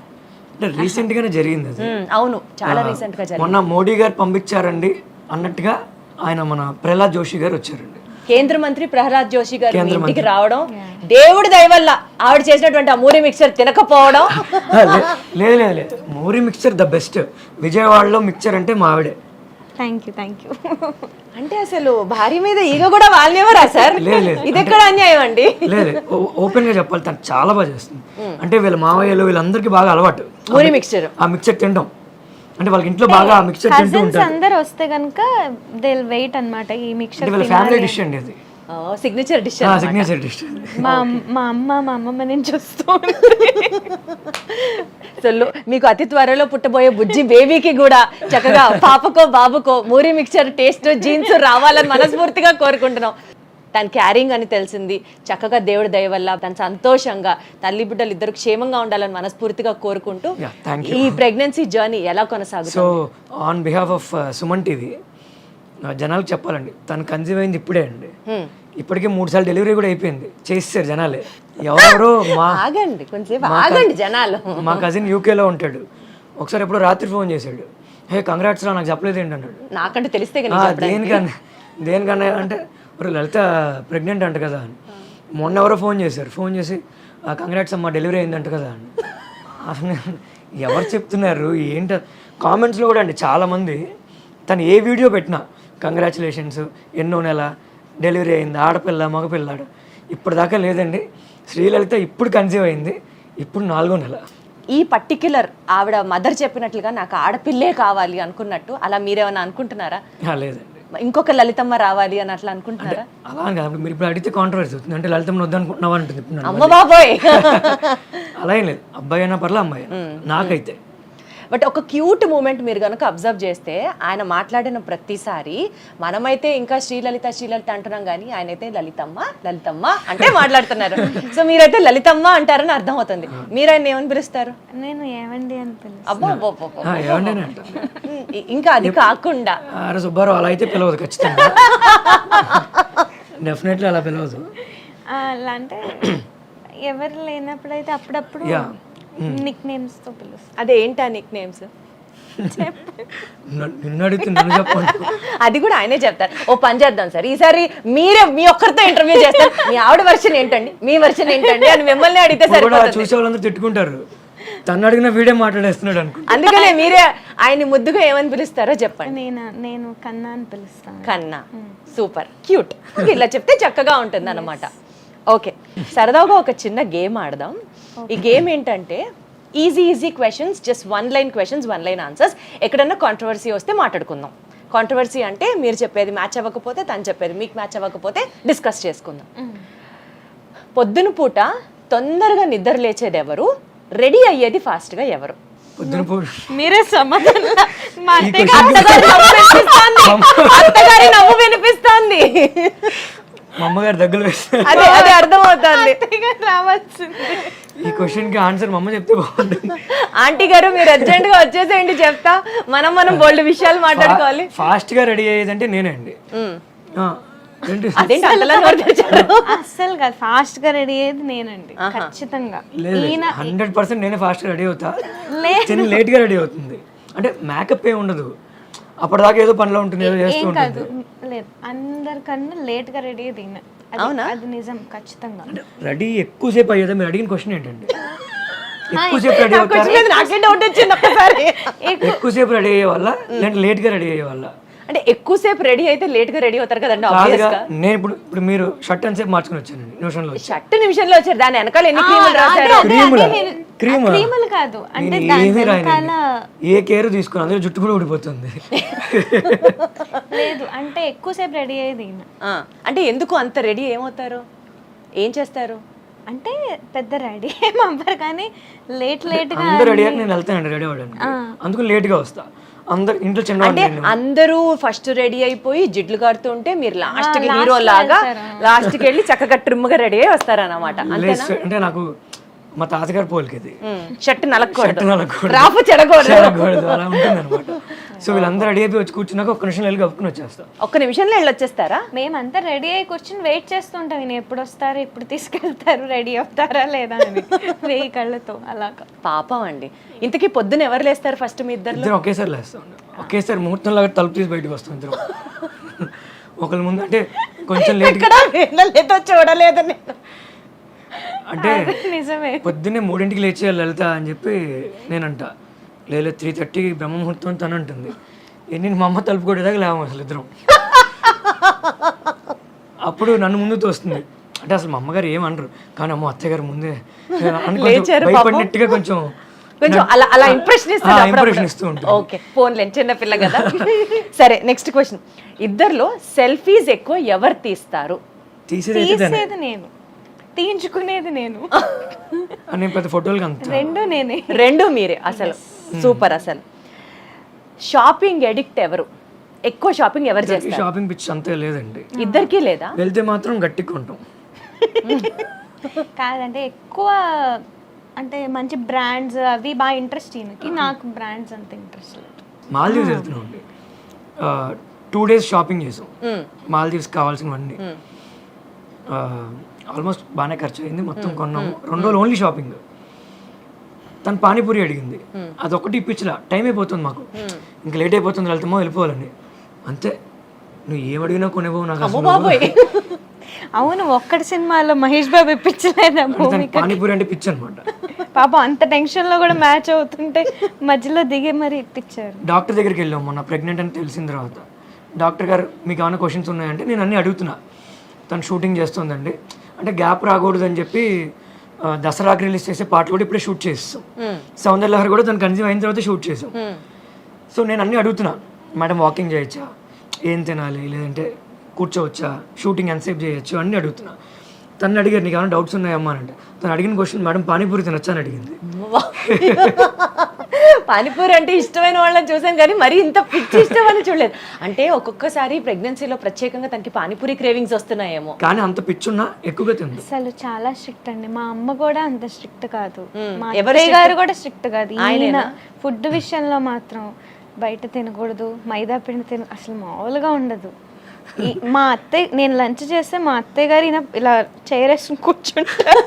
అంటే రీసెంట్ గానే జరిగింది అది. అవును, చాలా రీసెంట్ గా జరిగింది. మొన్న మోడీ గారు పంపించారండి అన్నట్టుగా ఆయన మన ప్రహ్లాద్ జోషి గారు వచ్చారండి, కేంద్ర మంత్రి ప్రహ్లాద్ జోషి గారు ఇంటికి రావడం, దేవుడి దయ వల్ల ఆవిడ చేసినటువంటి ఆ మూరి మిక్చర్ తినకపోవడం. లేదు మూరి మిక్చర్ ద బెస్ట్. విజయవాడలో మిక్చర్ అంటే మా ఆవిడే. Thank you. అంటే అసలు భార్య మీద ఈగ కూడా వాళ్ళేవరా సార్? ఇది ఎక్కడ అన్యాయం అండి? లేదు, ఓపెన్ గా చెప్పాలి, తను చాలా బాగా చేస్తుంది. అంటే వీళ్ళ మావయ్యలు వీళ్ళందరికీ బాగా అలవాటు మూరి మిక్చర్, ఆ మిక్చర్ తినడం. అంటే వాళ్ళకి ఇంట్లో బాగా మిక్చర్ తింటూ ఉంటారు. అందరూ వస్తే గనుక దే విల్ వెయిట్ అన్నమాట ఈ మిక్చర్. వీళ్ళ ఫ్యామిలీ డిష్ అండి అది, సిగ్నేచర్ డిష్. Signature dish. మా అమ్మమ్మ నుంచి వస్తూ. సో మీకు అతి త్వరలో పుట్టబోయే బుజ్జి బేబీకి కూడా చక్కగా పాపకో బాబుకో మూరి మిక్చర్ టేస్ట్ జీన్స్ రావాలని మనస్ఫూర్తిగా కోరుకుంటున్నాం. తన క్యారింగ్ అని తెలిసింది, చక్కగా దేవుడి దయ వల్ల తను సంతోషంగా తల్లి బిడ్డలు ఇద్దరు క్షేమంగా ఉండాలని మనస్ఫూర్తిగా కోరుకుంటూ ఈ ప్రెగ్నెన్సీ జర్నీ ఎలా కొనసాగుతుంది? So on behalf of Suman TV జనాలకు చెప్పాలండి, తను కన్సీవ్ అయింది ఇప్పుడే అండి. ఇప్పటికే 3 సార్లు డెలివరీ కూడా అయిపోయింది, చేస్తారు జనాలే. ఎవరెవరో ఆగండి కొంచెంసేపు ఆగండి జనాలు. మా కజిన్ యూకేలో ఉంటాడు, ఒకసారి ఎప్పుడో రాత్రి ఫోన్ చేశాడు, హే కంగ్రాట్స్ రా నాకు చెప్పలేదు ఏంటి అన్నాడు. నాకంటే తెలిస్తే దేనికన్నా అంటే లలిత ప్రెగ్నెంట్ అంట కదా అని. మొన్న ఎవరో ఫోన్ చేసి కంగ్రాట్స్ అమ్మా డెలివరీ అయిందంట కదా అని. అసలు ఎవరు చెప్తున్నారు ఏంట? కామెంట్స్లో కూడా అండి చాలామంది తను ఏ వీడియో పెట్టినా కంగ్రాచులేషన్స్, ఎన్నో నెల, డెలివరీ అయింది, ఆడపిల్ల మగపిల్లాడు, ఇప్పటిదాకా లేదండి. శ్రీలలిత ఇప్పుడు కన్సీవ్ అయింది, ఇప్పుడు 4వ నెల. ఈ పర్టిక్యులర్ ఆవిడ మదర్ చెప్పినట్లుగా నాకు ఆడపిల్లే కావాలి అనుకున్నట్టు అలా మీరేమైనా అనుకుంటున్నారా? లేదండి, ఇంకొక లలితమ్మ రావాలి అని అట్లా అనుకుంటున్నారా? అలా అని కాదు. మీరు ఇప్పుడు అడిగితే కాంట్రవర్సీ అవుతుంది, అంటే లలితమ్మ వద్దనుకుంటున్నావా అంటుంది ఇప్పుడు నన్ను. అమ్మ బాబోయ్. అలా ఏం లేదు, అబ్బాయి అయినా పర్లే అమ్మాయి నాకైతే. బట్ ఒక క్యూట్ మూమెంట్ మీరు కనుక అబ్జర్వ్ చేస్తే ఆయన మాట్లాడిన ప్రతిసారి మనమైతే ఇంకా శ్రీలలిత శ్రీలలిత అంటున్నాం కానీ ఆయన అయితే లలితమ్మ లలితమ్మ అంటే మాట్లాడుతున్నారు. సో మీరైతే లలితమ్మ అంటారని అర్థం అవుతుంది. మీరు ఆయన ఏమని పిలుస్తారు? నేను ఏమండి అని పిలుస్తాను. అబ్బో అబ్బో అబ్బో అబ్బో. ఏమంటే అంటారు. ఇంకా అది కాకుండా అరే సుబ్బారావు అలా అయితే పిలవదు ఖచ్చితంగా, డెఫినెట్లీ అలా పిలవదు. అలా అంటే ఎవరు లేనప్పుడైతే అప్పుడప్పుడు నిక్ నేమ్స్ తో పిలుస్తాను. అదే ఏంటా నిక్ నేమ్స్? నిన్ను అడిగితే నన్ను చెప్పండి. అది కూడా ఆయనే చెప్తారు. ఓ పని చేద్దాం సార్, ఈసారి మీరే మీ ఒక్కరితో ఇంటర్వ్యూ చేస్తారు. మీ ఆవిడ వర్షన్ ఏంటండి, మీ వర్షన్ ఏంటండి అని మిమ్మల్ని అడిగితే సరిపోతుంది. చూసే వాళ్ళందరూ తిట్టుకుంటారు, తను అడిగిన వీడియో మాట్లాడేస్తున్నాడు అనుకో. అందుకనే మీరే ఆయన్ని ముద్దుగా ఏమని పిలుస్తారో చెప్పండి. నేను కన్నా అని పిలుస్తాను. కన్నా, సూపర్ క్యూట్. ఇలా చెప్తే చక్కగా ఉంటుంది అన్నమాట. ఓకే, సరదాగా ఒక చిన్న గేమ్ ఆడదాం. ఈ గేమ్ ఏంటంటే easy questions, just 1 line questions, 1 line answers. ఎక్కడన్నా కాంట్రవర్సీ వస్తే మాట్లాడుకుందాం. కాంట్రవర్సీ అంటే మీరు చెప్పేది మ్యాచ్ అవ్వకపోతే, తను చెప్పేది మీకు మ్యాచ్ అవ్వకపోతే డిస్కస్ చేసుకుందాం. పొద్దున పూట తొందరగా నిద్ర లేచేది ఎవరు, రెడీ అయ్యేది ఫాస్ట్గా ఎవరు? పొద్దున పూట మీరే సమాధానం. అత్తగారి నవ్వు వినిపిస్తోంది. మా అమ్మగారు దగ్గర వేస్తారు. అదే అదే అర్థం అవుతుంది. రావాల్సింది. ఈ క్వశ్చన్ కి ఆన్సర్ మా అమ్మ చెప్తే బాగుంటుంది. ఆంటీ గారు మీరు అర్జెంట్ గా వచ్చేసేయండి, చెప్తా. మనం బోల్డ్ విషయాలు మాట్లాడుకోవాలి. ఫాస్ట్ గా రెడీ అయ్యేదంటే నేనండి. అదేంటి అంతలా నోరు తెరిచారు? అస్సలు కాదు, ఫాస్ట్ గా రెడీ అయ్యేది నేనండి ఖచ్చితంగా. లేదు 100% నేనే ఫాస్ట్ గా రెడీ అవుతా, చిన్న లేట్ గా రెడీ అవుతుంది. అంటే మేకప్ ఏ ఉండదు, అప్పటిదాకా ఏదో పనిలో ఉంటుంది, ఏదో చేస్తూ ఉంటుంది. లేదు, అందరికన్నా లేట్ గా రెడీ అయ్యేది ఈయన. అవునా? అది నిజం ఖచ్చితంగా. రెడీ ఎక్కువసేపు అయ్యేదా? మీరు అడిగిన క్వశ్చన్ ఏంటండి? ఎక్కువసేపు రెడీ అవుతారు, నాకే డౌట్ వచ్చింది ఒక్కసారి. ఎక్కువసేపు రెడీ అయ్యే వాళ్ళ లేదంటే లేట్ గా రెడీ అయ్యే వాళ్ళ? అంటే ఎక్కువసేపు రెడీ అయితే లేట్ గా రెడీ అవుతారు కదండి. కాదుగా, నేను ఇప్పుడు మీరు షర్ట్ అని సేపు మార్చుకుని వచ్చానండి, నిమిషంలో వచ్చి. షర్ట్ నిమిషంలో వచ్చారు, దాని వెనకాల ఎన్ని క్రీములు రాశారు? క్రీములు కాదు అంటే ఏమీ రాయనండి, ఏ కేర్ తీసుకుని అందులో జుట్టు కూడా ఊడిపోతుంది. లేదు అంటే ఎక్కువసేపు రెడీ అయ్యేది ఈయన. అంటే ఎందుకు అంత రెడీ ఏమవుతారు, ఏం చేస్తారు? అంటే పెద్ద రెడీ ఏం అవ్వరు కానీ లేట్ గా. అందరూ రెడీ అయ్యాక నేను వెళ్తానండి రెడీ అవ్వడానికి, అందుకు లేట్ గా వస్తా. అందరు ఇంట్లో చిన్న అంటే అందరూ ఫస్ట్ రెడీ అయిపోయి జిడ్లు కడుతుంటే మీరు లాస్ట్ కి హీరో లాగా లాస్ట్ కి వెళ్ళి చక్కగా ట్రిమ్ గా రెడీ అయ్యి వస్తారన్నమాట. అంటే నాకు మా తాతగారు పోలికేది, షర్ట్ నలకూడదు, నలకూడదు, రాపు చెడకూడదు, అలా ఉంటుంది అనమాట. సో వీళ్ళందరూ రెడీ అయిపోయి వచ్చి కూర్చున్నాక ఒక్క నిమిషం వెళ్ళి కప్పుకుని వచ్చేస్తాం. ఒక్క నిమిషంలో వెళ్ళొచ్చేస్తారా? మేమంతా రెడీ అయ్యి కూర్చొని వెయిట్ చేస్తుంటాం, ఈయన ఎప్పుడు వస్తారు, ఎప్పుడు తీసుకెళ్తారు, రెడీ అవుతారా లేదా అని 1000 కళ్ళతో అలాగా. పాపం అండి. ఇంతకీ పొద్దున ఎవరు లేస్తారు ఫస్ట్? మీ ఇద్దరు ఒకేసారి లేస్తాం, ఒకేసారి ముహూర్తం లాగా తలుపు తీసి బయటకు వస్తాం ఇద్దరు. ఒకరి ముందు అంటే కొంచెం లేట్ చూడలేదు అంటే నిజమే. పొద్దున్నే 3ంటికి లేచి లలిత అని చెప్పి నేనంట, లేదు 3:30కి బ్రహ్మముహూర్తం తను అంటుంది. నేను మా అమ్మ తలుపు కొట్టేదాకా లేవం అసలు ఇద్దరం. అప్పుడు నన్ను ముందు తోస్తుంది, అంటే అసలు మా అమ్మగారు ఏమనరు కానీ అమ్మ అత్తగారు ముందే భయపడినట్టుగా కొంచెం అలా ఇంప్రెషన్ ఇస్తూ ఉంటుంది. ఓకే, ఫోన్లే చిన్నపిల్ల కదా. సరే, నెక్స్ట్ క్వశ్చన్. ఇద్దర్లో సెల్ఫీస్ ఎక్కువ ఎవరు తీస్తారు? తీసేది నేను, తీయించుకునేది నేను. పెద్ద ఫోటోలు రెండు మీరే. అసలు సూపర్. అసలు షాపింగ్ ఎడిక్ట్ ఎవరు? ఎక్కువ షాపింగ్ ఎవరు చేస్తారు? షాపింగ్ పిచ్చి అంతే లేదండి, ఇద్దరికి లేదా? వెళ్తే మాత్రం గట్టిగా ఉంటాం. కాదంటే ఎక్కువ అంటే మంచి బ్రాండ్స్ అవి బాగా ఇంట్రెస్ట్ ఈయనకి, నాకు బ్రాండ్స్ అంత ఇంట్రెస్ట్ లేదు. మాల్దీవ్స్ వెళ్తున్నాం 2 days షాపింగ్ చేసాం. మాల్దీవ్స్ కావాల్సినవన్నీ ఆల్మోస్ట్ బాగానే ఖర్చు అయింది, మొత్తం కొన్నాము. 2 రోజులు ఓన్లీ షాపింగ్. తను పానీపూరి అడిగింది, అదొకటి ఇప్పించలా, టైం అయిపోతుంది మాకు, ఇంకా లేట్ అయిపోతుంది, వెళ్తామో వెళ్ళిపోవాలని. అంతే, నువ్వు ఏం అడిగినా కొనేవో నాకు. అవును, ఒక్కటి సినిమాలో మహేష్ బాబు ఇప్పించలేదా తనకి భూమిక? పానీపూరి అంటే పిచ్చి అనమాట. పాపం అంత టెన్షన్లో కూడా మ్యాచ్ అవుతుంటే మధ్యలో దిగి మరి ఇప్పించారు. డాక్టర్ దగ్గరికి వెళ్ళాం మొన్న ప్రెగ్నెంట్ అని తెలిసిన తర్వాత. డాక్టర్ గారు మీకు ఏమైనా క్వశ్చన్స్ ఉన్నాయంటే నేను అన్నీ అడుగుతున్నా. తను షూటింగ్ చేస్తుందండి, అంటే గ్యాప్ రాకూడదు అని చెప్పి దసరాకి రిలీజ్ చేసే పాటలు కూడా ఇప్పుడే షూట్ చేస్తాం. సౌందర్యలహరి కూడా తను కన్సీవ్ అయిన తర్వాత షూట్ చేసాం. సో నేను అన్నీ అడుగుతున్నా, మేడం వాకింగ్ చేయొచ్చా, ఏం తినాలి, లేదంటే కూర్చోవచ్చా, షూటింగ్ ఎంతసేపు చేయొచ్చు అన్నీ అడుగుతున్నా. తను అడిగారు నీకు ఏమైనా డౌట్స్ ఉన్నాయమ్మా అని. అంటే తను అడిగిన క్వశ్చన్ మేడం పానీపూరి తినొచ్చా అని అడిగింది. పానీపూరి అంటే ఇష్టమైన వాళ్ళని చూసాను కానీ మరి ఇంత పిచ్చి ఇష్టం అని చూడలేదు. అంటే ఒక్కొక్కసారి ప్రెగ్నెన్సీలో ప్రత్యేకంగా తనకి పానీపూరి క్రేవింగ్స్ వస్తున్నాయేమో. కానీ అంత పిచ్చున్నా ఎక్కువగా తింది. అసలు చాలా స్ట్రిక్ట్ అండి. మా అమ్మ కూడా అంత స్ట్రిక్ట్ కాదు, మా ఎవరు అత్తయ్య గారు కూడా స్ట్రిక్ట్ కాదు. ఈయన ఆయనేనా? ఫుడ్ విషయంలో మాత్రం బయట తినకూడదు, మైదా పిండి అసలు మామూలుగా ఉండదు. మా అత్తయ్య, నేను లంచ్ చేస్తే మా అత్తయ్య గారు ఈయన ఇలా చైరేసుకుని కూర్చుంటారు.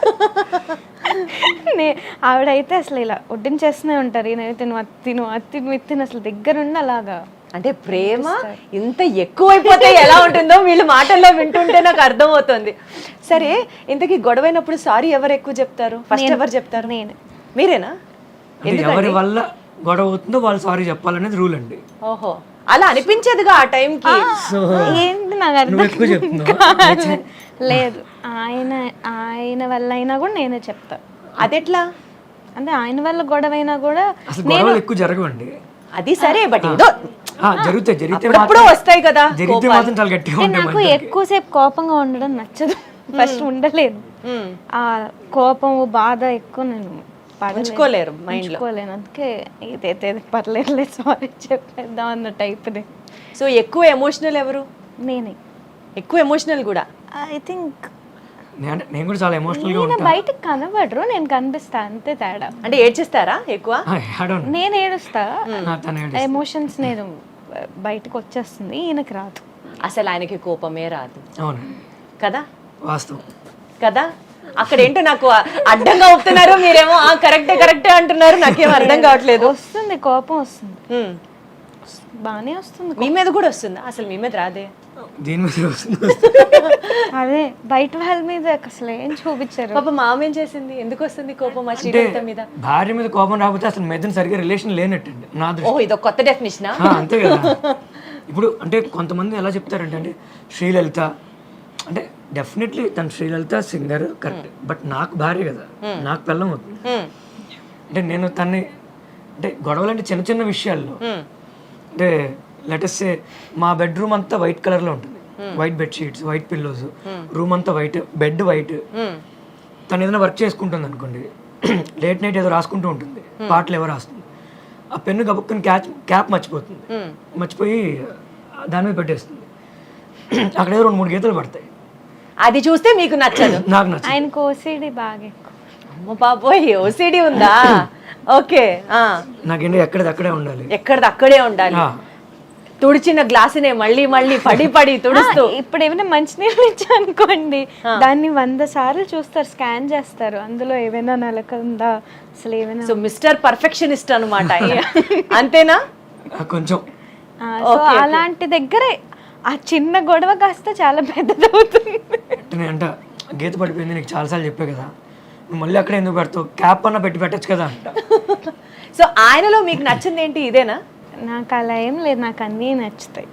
ఆవిడైతే అసలు ఇలా వడ్డించేస్తూనే ఉంటారు. ఈయన తిను అసలు దగ్గరుండి అలాగా. అంటే ప్రేమ ఇంత ఎక్కువైపోతే ఎలా ఉంటుందో వీళ్ళు మాటల్లో వింటుంటే నాకు అర్థమవుతుంది. సరే, ఇంతకీ గొడవైనప్పుడు సారీ ఎవరు ఎక్కువ చెప్తారు? ఫస్ట్ ఎవరు చెప్తారు? నేను. మీరేనా? అంటే ఎవరి వల్ల గొడవ అవుతుందో వాళ్ళు సారీ చెప్పాలనేది రూల్ అండి. ఓహో, అలా అనిపించేదిగా ఆ టైంకి. ఏంటి నాకు నువ్వు ఎక్కువ చెప్తున్నావు. లేదు, ఆయన వల్ల అయినా కూడా నేనే చెప్తా. అదెట్లా? అంటే ఆయన వల్ల గొడవైనా కూడా అసలు గొడవలు ఎక్కువ జరగవండి. అది సరే, బట్ ఏదో జరిగితే ఎప్పుడో వస్తాయి కదా జరిగితే మాత్రం చాలా గట్టిగా అంటే నాకు ఎక్కువసేపు కోపంగా ఉండడం నచ్చదు. ఫస్ట్ ఉండలేను. ఆ కోపం బాధ ఎక్కువ నేను ఉంచుకోలేరు మైండ్ లో. ఉంచుకోలేను. అందుకే ఇదైతే పర్లేదు సారీ చెప్పేద్దాం అన్న టైప్ది. సో ఎక్కువ ఎమోషనల్ ఎవరు? నేనే ఎక్కువ ఎమోషనల్ కూడా. ఐ థింక్ నేను కూడా చాలా ఎమోషనల్ గా నేను ఉంటాను. బయటకు కనబడరు, నేను కనిపిస్తా, అంతే తేడా. అంటే ఏడ్చేస్తారా ఎక్కువ? నేను ఏడుస్తా, తను ఎమోషన్స్ నేను బయటకు వచ్చేస్తుంది, ఈయనకి రాదు. అసలు ఆయనకి కోపమే రాదు అవును కదా? వాస్తవం కదా? అక్కడ ఏంటో నాకు అడ్డంగా ఒప్పుతున్నారు, మీరేమో కరెక్టే అంటున్నారు. నాకేం అర్థం కావట్లేదు. వస్తుంది కోపం, వస్తుంది, బానే వస్తుంది. మీ మీద కూడా వస్తుందా? అసలు మీ మీద రాదే. దీని మీద వస్తుంది. అదే బయట వాళ్ళ మీద అసలు ఏం చూపించారు. పాప మామ ఏం చేసింది? ఎందుకు వస్తుంది కోపం మా అంటే శ్రీలలిత మీద? భార్య మీద కోపం రాకపోతే అసలు మెదన్ సరిగ్గా రిలేషన్ లేనట్టండి నా దృష్టి. ఓహో, ఇదొక కొత్త డెఫినేషనా? అంతే కదా. ఇప్పుడు అంటే కొంతమంది ఎలా చెప్తారంటే అంటే శ్రీలలిత అంటే డెఫినెట్లీ తను శ్రీలలిత సింగర్ కరెక్ట్, బట్ నాకు భార్య కదా, నాకు పిల్లం అవుతుంది. అంటే నేను తన్ని అంటే గొడవలు అంటే చిన్న చిన్న విషయాల్లో అంటే లెటెస్ట్ సే మా బెడ్రూమ్ అంతా వైట్ కలర్లో ఉంటుంది, white bedsheets, white pillows, room అంతా వైట్, బెడ్ వైట్. తను ఏదైనా వర్క్ చేసుకుంటుంది అనుకోండి, లేట్ నైట్ ఏదో రాసుకుంటూ ఉంటుంది, పాటలు ఎవరు రాస్తుంది, ఆ పెన్ను గబుక్కుని క్యాప్ మర్చిపోతుంది, మర్చిపోయి దాని మీద పెట్టేస్తుంది. అక్కడ ఏదో 2-3 గీతలు పడతాయి. అది చూస్తే మీకు నచ్చదు? నాకు నచ్చదు. ఆయనకు ఓసిడి బాగా ఎక్కువ. అమ్మ బాబోయ్, ఓసిడి ఉందా? ఓకే. నాకేంటి ఎక్కడిది అక్కడే ఉండాలి, ఎక్కడిది అక్కడే ఉండాలి. తుడిచిన గ్లాసునే మళ్ళీ మళ్ళీ పడి తుడుస్తూ. ఇప్పుడు ఏమైనా మంచినీళ్ళు ఇచ్చా అనుకోండి, దాన్ని 100 సార్లు చూస్తారు, స్కాన్ చేస్తారు, అందులో ఏమైనా నలక ఉందా, అసలు ఏమైనా. సో మిస్టర్ పర్ఫెక్షనిస్ట్ అనమాట. అంతేనా? కొంచెం. సో అలాంటి దగ్గరే ఆ చిన్న గొడవ కాస్త చాలా పెద్దదవుతుంది. నేను అంట గీత పడిపోయింది, నీకు చాలాసార్లు చెప్పే కదా, నువ్వు మళ్ళీ అక్కడ ఎందుకు పెడతావు, క్యాప్ అన్న పెట్టచ్చు కదా అంట. సో ఆయనలో మీకు నచ్చింది ఏంటి? ఇదేనా? నాకు అలా ఏం లేదు, నాకు అన్నీ నచ్చుతాయి.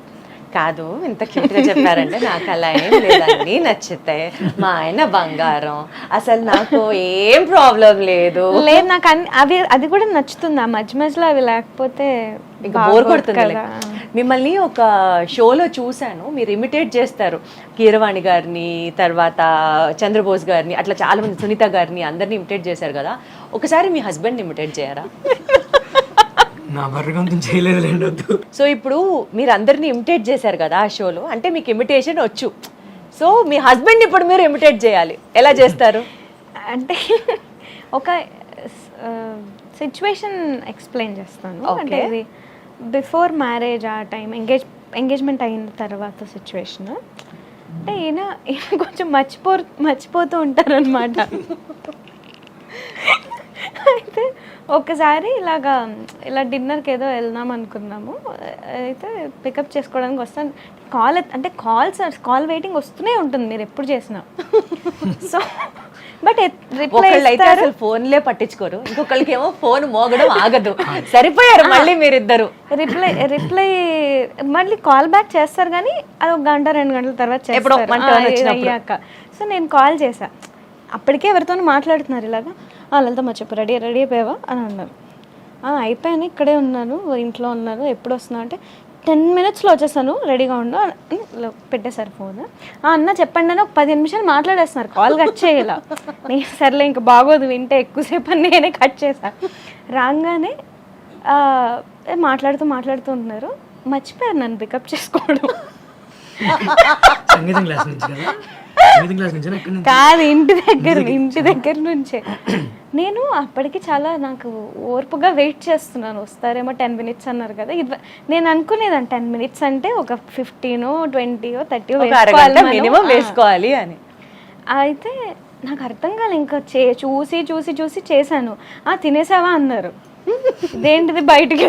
కాదు, ఇంత క్యూట్గా చెప్పారంటే నాకు అలా ఏం లేదండి, నచ్చుతాయి. మా ఆయన బంగారం, అసలు నాకు ఏం ప్రాబ్లం లేదు. లేదు, నాకు అది కూడా నచ్చుతుంది. ఆ మధ్య మధ్యలో అవి లేకపోతే ఇంకా బోర్ కొడుతుంది. మిమ్మల్ని ఒక షోలో చూశాను, మీరు ఇమిటేట్ చేస్తారు కీరవాణి గారిని, తర్వాత చంద్రబోస్ గారిని, అట్లా చాలా మంది, సునీత గారిని, అందరినీ ఇమిటేట్ చేశారు కదా. ఒకసారి మీ హస్బెండ్ ఇమిటేట్ చేయరా? నా బర్రగంతం చేయలేదులేండి, వద్దు. సో ఇప్పుడు మీరు అందరినీ ఇమిటేట్ చేశారు కదా ఆ షోలో, అంటే మీకు ఇమిటేషన్ వచ్చు. సో మీ హస్బెండ్ ఇప్పుడు మీరు ఇమిటేట్ చేయాలి, ఎలా చేస్తారు? అంటే ఒక సిచ్యువేషన్ ఎక్స్ప్లెయిన్ చేస్తాను. అంటే ఇది బిఫోర్ మ్యారేజ్, ఆ టైం ఎంగేజ్మెంట్ అయిన తర్వాత సిచ్యువేషన్. అంటే ఈయన కొంచెం మర్చిపోతూ ఉంటారు అనమాట. అయితే ఒకసారి ఇలా డిన్నర్కి ఏదో వెళ్దాం అనుకున్నాము. అయితే పికప్ చేసుకోవడానికి వస్తాను. కాల్ వెయిటింగ్ వస్తూనే ఉంటుంది మీరు ఎప్పుడు చేసినా. సో బట్ ఒకళ్ళు అయితే అసలు ఫోన్లే పట్టించుకోరు, ఇంకొకళ్ళకి ఏమో ఫోన్ మోగడం ఆగదు. సరిపోయారు మళ్ళీ మీరిద్దరు. రిప్లై మళ్ళీ కాల్ బ్యాక్ చేస్తారు కానీ అది 1 గంట 2 గంటల తర్వాత చేస్తారు అయ్యాక. సో నేను కాల్ చేశా, అప్పటికే ఎవరితోనూ మాట్లాడుతున్నారు ఇలాగా. లలితమ్మ చెప్పు రెడీ అయిపోయావా అని అన్నారు. అయిపోయాను, ఇక్కడే ఉన్నాను, ఇంట్లో ఉన్నాను, ఎప్పుడు వస్తున్నా అంటే 10 minutesలో వచ్చేసాను, రెడీగా ఉండు అని పెట్టేశారు ఫోన్. అన్న చెప్పండి అని ఒక 10 నిమిషాలు మాట్లాడేస్తున్నారు, కాల్ కట్ చేయాల. నేను సర్లే ఇంకా బాగోదు వింటే ఎక్కువసేపు అని నేనే కట్ చేశాను. రాగానే మాట్లాడుతూ ఉన్నారు, మర్చిపోయారు నన్ను పికప్ చేసుకోవడం. సంగీతం క్లాస్ నుంచి కదా? సంగీతం క్లాస్ నుంచి ఎక్కడి నుంచి? కాదు, ఇంటి దగ్గర నుంచే. నేను అప్పటికి చాలా నాకు ఓర్పుగా వెయిట్ చేస్తున్నాను, వస్తారేమో 10 minutes అన్నారు కదా. నేను అనుకునేదాన్ని 10 minutes అంటే ఒక 15, 20, 30 మినిమం వేసుకోవాలి అని. అయితే నాకు అర్థం కాలే, ఇంకా చూసి చేశాను. తినేసావా అన్నారు. ఇదేంటిది బయటికి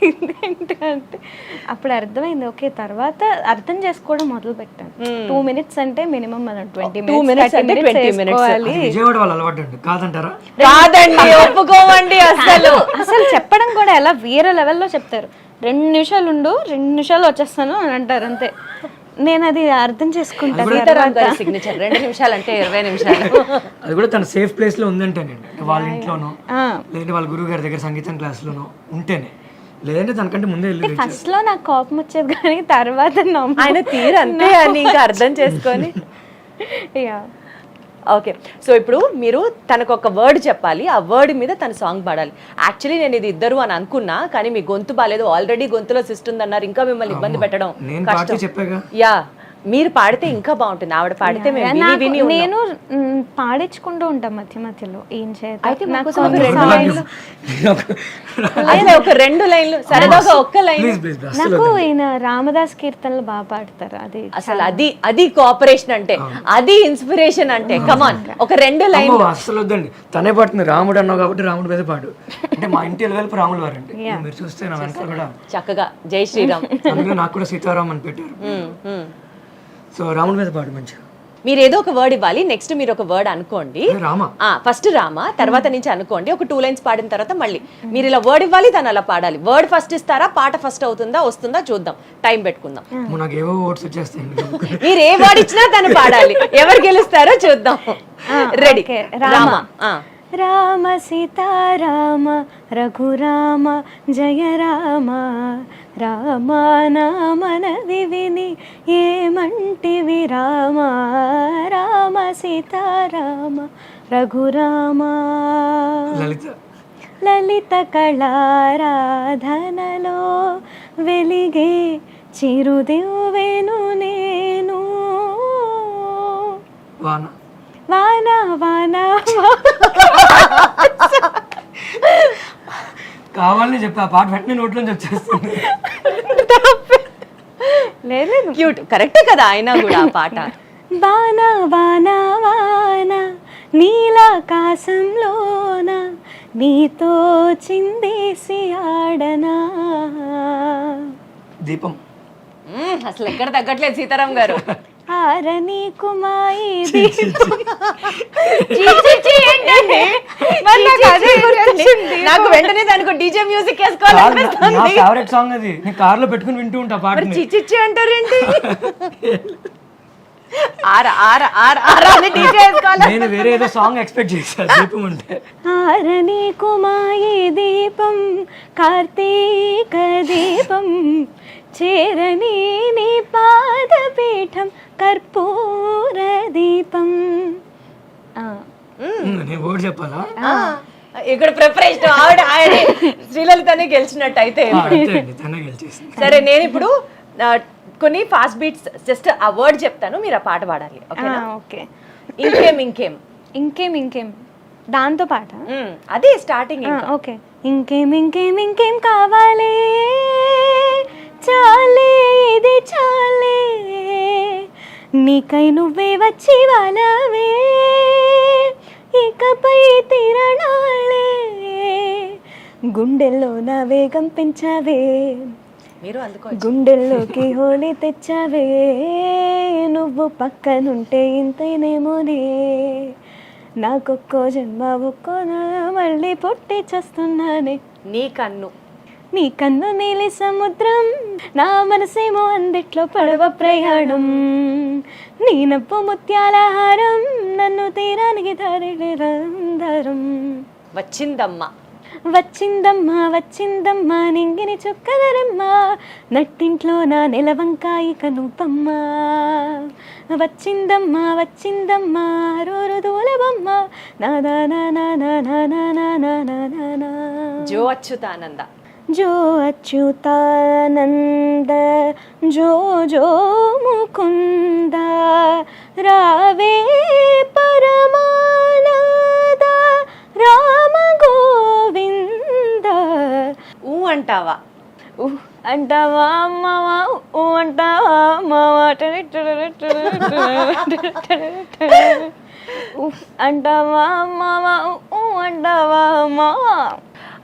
ఇదేంటంటే అప్పుడు అర్థమైంది. ఓకే, తర్వాత అర్థం చేసుకోవడం మొదలు పెట్టాను. 2 minutes అంటే మినిమం మనం 20 minutes విజయవాడ వాళ్ళు అలవాటు అండి, కాదంటారా? కాదండి, ఒప్పుకోమండి. అసలు చెప్పడం కూడా ఎలా వేరే లెవెల్లో చెప్తారు. 2 నిమిషాలు ఉండు, 2 నిమిషాలు వచ్చేస్తాను అని అంటారు అంతే. నేను అది అర్థం చేసుకుంటాను. సిగ్నేచర్ 2 నిమిషాలు అంటే 20 నిమిషాలు. అది కూడా తన సేఫ్ ప్లేస్ లో ఉందంటేనండి, వాళ్ళ ఇంట్లోనో లేదంటే వాళ్ళ గురువు గారి దగ్గర సంగీతం క్లాస్లోనో ఉంటేనే, లేదంటే తనకంటే ముందే వెళ్ళి. ఫస్ట్ లో నాకు కోపం వచ్చేది కానీ తర్వాత ఆయన తీరు అంతే అని ఇంకా అర్థం చేసుకొని. ఓకే, సో ఇప్పుడు మీరు తనకు ఒక వర్డ్ చెప్పాలి, ఆ వర్డ్ మీద తన సాంగ్ పాడాలి. యాక్చువల్లీ నేను ఇది ఇద్దరు అని అనుకున్నా, కానీ మీ గొంతు బాగాలేదు, ఆల్రెడీ గొంతులో సిస్ట్ ఉందన్నారు, ఇంకా మిమ్మల్ని ఇబ్బంది పెట్టడం కష్టం. యా, మీరు పాడితే ఇంకా బాగుంటుంది, ఆవిడ పాడితే నేను పాడించుకుంటూ ఉంటాం మధ్య మధ్యలో. ఏం చేయాలి ఒక 2 లైన్లు సరదాగా, ఒక్క లైన్. నాకు ఈయన రామదాస్ కీర్తనలు బాగా పాడతారు. అది అసలు అది కోఆపరేషన్ అంటే, అది ఇన్స్పిరేషన్ అంటే. కమాన్, ఒక 2 లైన్లు. అసలు వద్దండి, తనే పాడుతుంది. రాముడు అన్నావు కాబట్టి రాముడు మీద పాడు అంటే మా ఇంటి వెళ్ళి రాములు వారండి, మీరు చూస్తే నా వెనకాల కూడా చక్కగా జై శ్రీరామ్. అందులో నాకు కూడా సీతారాం అని పెట్టారు. సో రాముడి మీద పాడు మంచిగా. మీరు ఏదో ఒక వర్డ్ ఇవ్వాలి, నెక్స్ట్ మీరు ఒక వర్డ్ అనుకోండి. ఫస్ట్ రామ, తర్వాత నుంచి అనుకోండి. ఒక 2 lines పాడిన తర్వాత మళ్ళీ మీరు ఇలా వర్డ్ ఇవ్వాలి, తను అలా పాడాలి. వర్డ్ ఫస్ట్ ఇస్తారా, పాట ఫస్ట్ అవుతుందా, వస్తుందా చూద్దాం, టైం పెట్టుకుందాం. మీరు ఏ వర్డ్ ఇచ్చినా తను పాడాలి, ఎవరు గెలుస్తారో చూద్దాం. రెడీ? రామ. రామ సీతారామ రఘురామ జయ రామ, రామ నామనది విని ఏమంటివి రామ, రామ సీతారామ రఘురామ. లలిత కళారాధనలో వెలిగే చిరుదివ్వెను నేను. వాన వాన కావాలని చెప్పి ఆ పాట వెంటనే నోట్లోంచి వచ్చేస్తుంది. లేదు, క్యూట్, కరెక్టే కదా ఆయన కూడా ఆ పాట. వాన వాన వాన నీలాకాశంలోన నీతో చిందేసి ఆడనా. దీపం. అసలు ఎక్కడ తగ్గట్లేదు సీతారాం గారు. ఆరని కుమాయి నాకు వెంటనే దానికి డీజే మ్యూజిక్ వేసుకోవాలి. ఫేవరెట్ సాంగ్ అది, నేను కార్ లో పెట్టుకుని వింటూ ఉంటా పాట. చిచ్చి అంటారేంటి? నేను వేరే ఏదో సాంగ్ ఎక్స్పెక్ట్ చేశాను దీపం అంటే. ఆరని కుమాయి దీపం కార్తీక దీపం చేరని నీ పాదపీఠం కర్పూర దీపం. నేను వర్డ్ చెప్పాలా? ఇక్కడ ప్రిపరేషన్ ఆవిడ శ్రీలలితనే గెలిచినట్టు అయితే. సరే, నేను ఇప్పుడు కొన్ని ఫాస్ట్ బీట్స్ జస్ట్ ఆ వర్డ్ చెప్తాను, మీరు ఆ పాట పాడాలి. ఓకే. ఇంకేం దాంతో పాట అదే స్టార్టింగ్. ఓకే. ఇంకేం కావాలి, చాలే ఇది చాలే, నీకై నువ్వే వచ్చి వాళ్ళవే, ఇకపై తిరణాలే గుండెల్లో నా వేగం పెంచావే మీరు అందుకో గుండెల్లోకి హోలీ తెచ్చావే నువ్వు పక్కనుంటే ఇంతేనేమోనే నాకొక్కో జన్మ ఒక్కో మళ్ళీ పుట్టి చేస్తున్నానే నీ కన్ను నీ కన్ను నీలి సముద్రం నా మనసేమో అందిట్లో పడవ ప్రయాణం నీ నవ్వు ముత్యాల హారం నన్ను తీరానికి దారం వచ్చిందమ్మా వచ్చిందమ్మా వచ్చిందమ్మా నింగిని చుక్కలరమ్మ నట్టింట్లో నా నెలవంకాయి కనుపమ్మా వచ్చిందమ్మా వచ్చిందమ్మా రోరు దూలబమ్మ నాదా నా జో అచ్యుతానంద జో అచ్యుతానంద జో జో ముకుంద రావే పరమానంద రామ గోవింద ఊ అంటావా అంటావా అమ్మవా ఊ అంటావా అమ్మవా అంటావా అమ్మవా ఊ అంటావా అమ్మవా.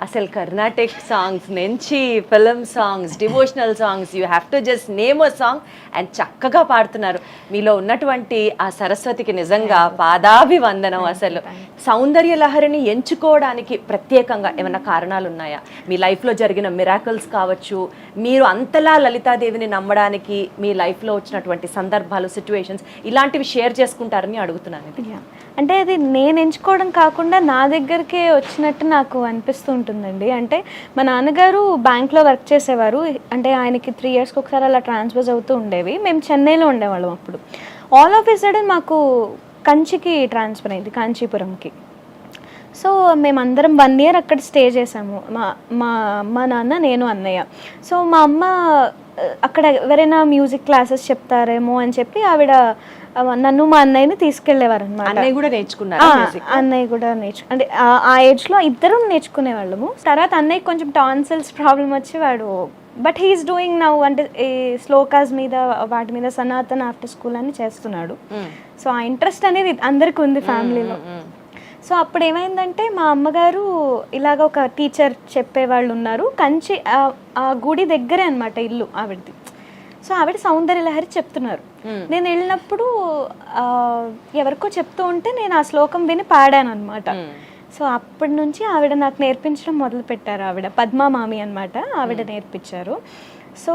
అసలు కర్ణాటిక్ సాంగ్స్ నుంచి film songs devotional songs you have to just name a song and చక్కగా పాడుతున్నారు. మీలో ఉన్నటువంటి ఆ సరస్వతికి నిజంగా పాదాభివందనం. అసలు సౌందర్య లహరిని ఎంచుకోవడానికి ప్రత్యేకంగా ఏమైనా కారణాలు ఉన్నాయా? మీ లైఫ్లో జరిగిన మిరాకిల్స్ కావచ్చు, మీరు అంతలా లలితాదేవిని నమ్మడానికి మీ లైఫ్లో వచ్చినటువంటి సందర్భాలు, సిచ్యువేషన్స్ ఇలాంటివి షేర్ చేసుకుంటారని అడుగుతున్నాను. అంటే అది నేను ఎంచుకోవడం కాకుండా నా దగ్గరికే వచ్చినట్టు నాకు అనిపిస్తూ ఉంటుందండి. అంటే మా నాన్నగారు బ్యాంక్లో వర్క్ చేసేవారు. అంటే ఆయనకి 3 yearsకి ఒకసారి అలా ట్రాన్స్ఫర్స్ అవుతూ ఉండేవి. మేము చెన్నైలో ఉండేవాళ్ళం అప్పుడు. ఆల్ ఆఫ్ ఎ సడన్ మాకు కంచికి ట్రాన్స్ఫర్ అయింది, కాంచీపురంకి. సో మేమందరం 1 year అక్కడ స్టే చేసాము, మా అమ్మ నాన్న నేను అన్నయ్య. సో మా అమ్మ అక్కడ ఎవరైనా మ్యూజిక్ క్లాసెస్ చెప్తారేమో అని చెప్పి ఆవిడ నన్ను మా అన్నయ్యని తీసుకెళ్లేవారు అనమాట. అన్నయ్య కూడా నేర్చుకున్నారు? అన్నయ్య కూడా అంటే ఆ ఏజ్లో ఇద్దరం నేర్చుకునే వాళ్ళము. తర్వాత అన్నయ్య కొంచెం టాన్సిల్స్ ప్రాబ్లం వచ్చి వాడు బట్ హీఈస్ డూయింగ్ నౌ అంటే ఈ శ్లోకాస్ మీద వాటి మీద సనాతన్ ఆఫ్టర్ స్కూల్ అని చేస్తున్నాడు. సో ఆ ఇంట్రెస్ట్ అనేది అందరికి ఉంది ఫ్యామిలీలో. సో అప్పుడు ఏమైందంటే మా అమ్మగారు ఇలాగ ఒక టీచర్ చెప్పేవాళ్ళు ఉన్నారు కంచి, ఆ గుడి దగ్గరే అనమాట ఇల్లు ఆవిడది. సో ఆవిడ సౌందర్య లహరి చెప్తున్నారు. నేను వెళ్ళినప్పుడు ఎవరికో చెప్తూ ఉంటే నేను ఆ శ్లోకం విని పాడాను అనమాట. సో అప్పటి నుంచి ఆవిడ నాకు నేర్పించడం మొదలు పెట్టారు. ఆవిడ పద్మా మామి అనమాట, ఆవిడ నేర్పించారు. సో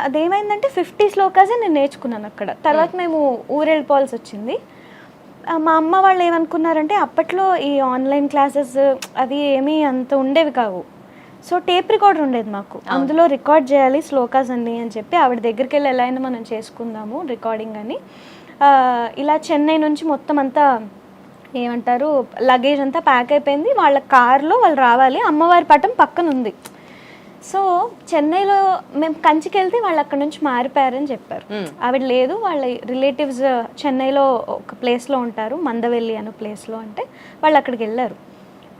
అదేమైందంటే 50 శ్లోకాసే నేను నేర్చుకున్నాను అక్కడ. తర్వాత మేము ఊరు వెళ్ళిపోవాల్సి వచ్చింది. మా అమ్మ వాళ్ళు ఏమనుకున్నారంటే అప్పట్లో ఈ ఆన్లైన్ క్లాసెస్ అవి ఏమీ అంత ఉండేవి కావు. సో టేప్ రికార్డర్ ఉండేది మాకు, అందులో రికార్డ్ చేయాలి శ్లోకాస్ అన్ని అని చెప్పి ఆవిడ దగ్గరికి వెళ్ళి ఎలా అయినా మనం చేసుకుందాము రికార్డింగ్ అని. ఇలా చెన్నై నుంచి మొత్తం అంతా ఏమంటారు లగేజ్ అంతా ప్యాక్ అయిపోయింది. వాళ్ళ కార్లో వాళ్ళు రావాలి, అమ్మవారి పటం పక్కన ఉంది. సో చెన్నైలో మేము కంచికి వెళ్తే వాళ్ళు అక్కడ నుంచి మారిపోయారని చెప్పారు. ఆవిడ లేదు, వాళ్ళ రిలేటివ్స్ చెన్నైలో ఒక ప్లేస్లో ఉంటారు, మందవెల్లి అనే ప్లేస్లో. అంటే వాళ్ళు అక్కడికి వెళ్ళారు.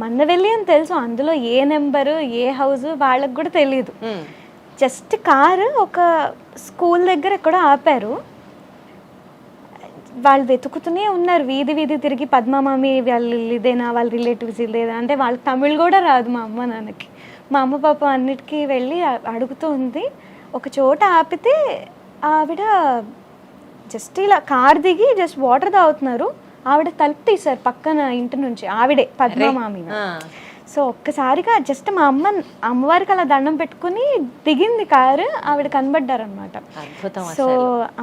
మందవెల్లి అని తెలుసు, అందులో ఏ నెంబరు ఏ హౌస్ వాళ్ళకి కూడా తెలియదు. జస్ట్ కారు ఒక స్కూల్ దగ్గర ఎక్కడో ఆపారు. వాళ్ళు వెతుకుతూనే ఉన్నారు, వీధి వీధి తిరిగి పద్మమామి వాళ్ళు ఇదేనా, వాళ్ళ రిలేటివ్స్ ఇదేనా అంటే వాళ్ళకి తమిళ్ కూడా రాదు మా అమ్మ నాన్నకి. మా అమ్మ పాప అన్నిటికీ వెళ్ళి అడుగుతూ ఉంది. ఒక చోట ఆపితే ఆవిడ జస్ట్ ఇలా కార్ దిగి జస్ట్ వాటర్ తాగుతున్నారు. ఆవిడ తలుపు తీశారు పక్కన ఇంటి నుంచి, ఆవిడే పద్మమామి. సో ఒక్కసారిగా జస్ట్ మా అమ్మవారికి అలా దండం పెట్టుకుని దిగింది కారు, ఆవిడ కనబడ్డారనమాట. సో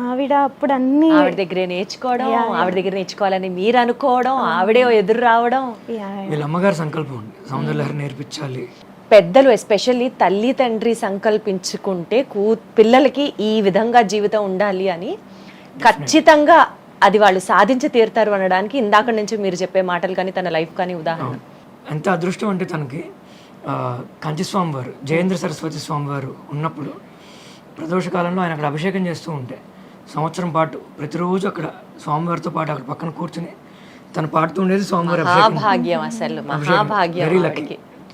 ఆవిడ అప్పుడు అన్ని ఆవిడ దగ్గరే నేర్చుకోవడం, ఆవిడ దగ్గర నేర్చుకోవాలని మీరు అనుకోవడం, ఆవిడే ఎదురు రావడం. వీళ్ళ అమ్మగారు సంకల్పం సౌందర్య లహరి నేర్పించాలి. పెద్దలు ఎస్పెషల్లీ తల్లి తండ్రి సంకల్పించుకుంటే పిల్లలకి ఈ విధంగా జీవితం ఉండాలి అని ఖచ్చితంగా అది వాళ్ళు సాధించి తీరుతారు అనడానికి ఇందాక నుంచి మీరు చెప్పే మాటలు కానీ తన లైఫ్ కానీ ఉదాహరణ. ఎంత అదృష్టం అంటే తనకి కంచి స్వామివారు జయేంద్ర సరస్వతి స్వామివారు ఉన్నప్పుడు ప్రదోష కాలంలో ఆయన అక్కడ అభిషేకం చేస్తూ ఉంటే సంవత్సరం పాటు ప్రతిరోజు అక్కడ స్వామివారితో పాటు అక్కడ పక్కన కూర్చుని తను పాడుతూ ఉండేది స్వామివారి మహాభాగ్యం, అసలు మహాభాగ్యం.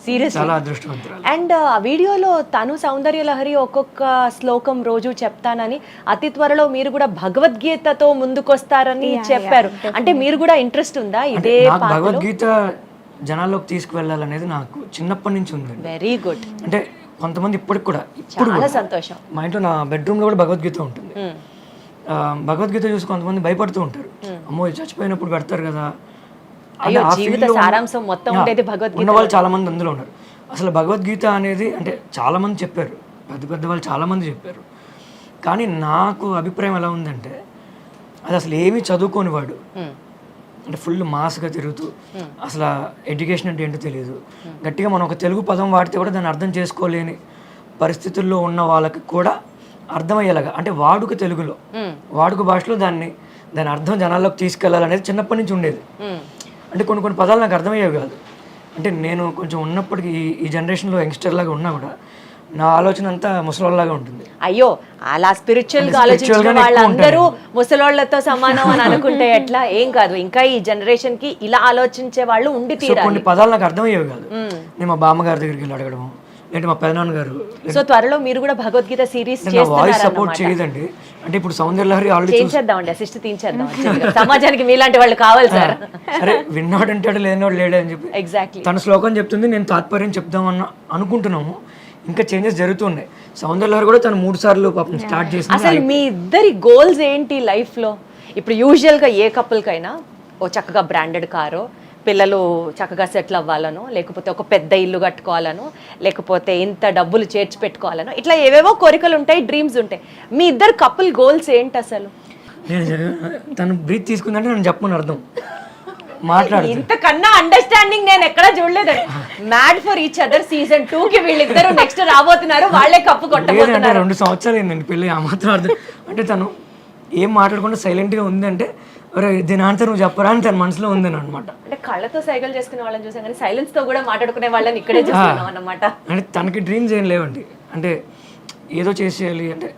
సీరియస్ చాలా అదృష్టవంతురాలు. అండ్ ఆ వీడియోలో తను సౌందర్య లహరి ఒక్కొక్క శ్లోకం రోజు చెప్తానని, అతి త్వరలో మీరు కూడా భగవద్గీతతో ముందుకొస్తారని చెప్పారు. అంటే మీరు కూడా ఇంట్రెస్ట్ ఉందా ఇదే నాకు భగవద్గీత జనాల్లోకి తీసుకువెళ్ళాలనేది నాకు చిన్నప్పటి నుంచి ఉందండి. Very good. అంటే కొంతమంది ఇప్పటికి కూడా ఇప్పుడు చాలా సంతోషం. మా ఇంట్లో నా బెడ్రూమ్లో కూడా భగవద్గీత ఉంటుంది. భగవద్గీత చూసి కొంతమంది భయపడుతూ ఉంటారు, అమ్మో ఇది చచ్చిపోయినప్పుడు పెడతారు కదా. అయ్యో, జీవిత సారాంశం మొత్తం ఉండేది భగవద్గీత. ఉన్న వాళ్ళు చాలా మంది అందులో ఉన్నారు. అసలు భగవద్గీత అనేది అంటే చాలా మంది చెప్పారు, పెద్ద పెద్ద వాళ్ళు చాలా మంది చెప్పారు. కానీ నాకు అభిప్రాయం ఎలా ఉందంటే, అది అసలు ఏమీ చదువుకోని వాడు, అంటే ఫుల్ మాస్గా తిరుగుతూ అసలు ఎడ్యుకేషన్ అంటే ఏంటో తెలియదు, గట్టిగా మనం ఒక తెలుగు పదం వాడితే కూడా దాన్ని అర్థం చేసుకోలేని పరిస్థితుల్లో ఉన్న వాళ్ళకి కూడా అర్థమయ్యేలాగా, అంటే వాడుక తెలుగులో వాడుక భాషలో దాని అర్థం జనాల్లోకి తీసుకెళ్లాలనేది చిన్నప్పటి నుంచి ఉండేది. అంటే కొన్ని పదాలు నాకు అర్థమయ్యేవి కాదు. అంటే నేను కొంచెం ఉన్నప్పటికీ ఈ జనరేషన్లో యంగ్స్టర్ లాగా ఉన్నా కూడా నా ఆలోచన అంతా ముసలోళ్ళలాగా ఉంటుంది. అయ్యో, అలా స్పిరిచువల్ గా ఆలోచించిన వాళ్ళందరూ ముసలోళ్లతో సమానం అని అనుకుంటే ఎట్లా? ఏం కాదు, ఇంకా ఈ జనరేషన్ కి ఇలా ఆలోచించే వాళ్ళు ఉండి తీరాలి. కొన్ని పదాలు నాకు అర్థమయ్యేవి కాదు. నేను మా బామ్మగారి దగ్గరికి వెళ్ళి అడగడం, లేదంటే మా పెదనాన్న గారు. సో త్వరలో మీరు కూడా భగవద్గీత సిరీస్ వాయిస్ సపోర్ట్ చేయదండి. అంటే ఇప్పుడు సౌందర్య లహరి ఆల్రెడీ చేసేద్దామండి, అసిస్ట్ తీయించేద్దాం. సమాజానికి మీలాంటి వాళ్ళు కావాలి సార్. సరే, విన్నాడు అంటాడు, లేనివాడు లేడే అని చెప్పి ఎగ్జాక్ట్లీ తన శ్లోకం చెప్తుంది, నేను తాత్పర్యం చెప్దామన్న అనుకుంటున్నాము. ఇంకా చేంజెస్ జరుగుతున్నాయి. సౌందర్య లహరి కూడా తను 3 సార్లు పాపం స్టార్ట్ చేసింది. అసలు మీ ఇద్దరి గోల్స్ ఏంటి లైఫ్ లో? ఇప్పుడు యూజువల్ గా ఏ కపుల్ కైనా ఓ చక్కగా బ్రాండెడ్ కారో, పిల్లలు చక్కగా సెటిల్ అవ్వాలనో, లేకపోతే ఒక పెద్ద ఇల్లు కట్టుకోవాలనో, లేకపోతే ఇంత డబ్బులు చేర్చి పెట్టుకోవాలనో, ఇట్లా ఏవేవో కోరికలు ఉంటాయి, డ్రీమ్స్ ఉంటాయి. మీ ఇద్దరు కపుల్ గోల్స్ ఏంటి అసలు? తను బ్రీత్ తీసుకుందంటే నేను చెప్పమని అర్థం. మాట్లాడు, ఇంతకన్నా అండర్స్టాండింగ్ నేను ఎక్కడా చూడలేదు. Mad for each other season 2 కి వీళ్ళిద్దరు నెక్స్ట్ రాబోతున్నారు, వాళ్ళే కప్పు కొట్టబోతున్నారు. 2 సంవత్సరాలు అయిందండి పెళ్ళి, ఆ మాత్రం అర్థం. అంటే తను ఏం మాట్లాడకుండా సైలెంట్ గా ఉంది అంటే, దీని ఆన్సర్ నువ్వు చెప్పరా అని తన మనసులో ఉందని అనమాట. అంటే కళ్ళతో సైకిల్ చేసుకునే వాళ్ళని చూసాం, కానీ సైలెన్స్ తో కూడా మాట్లాడుకునే వాళ్ళని ఇక్కడే చూస్తున్నాం అన్నమాట. అంటే తనకి డ్రీమ్స్ ఏం లేవండి. అంటే ఏదో చేసేయాలి అంటే,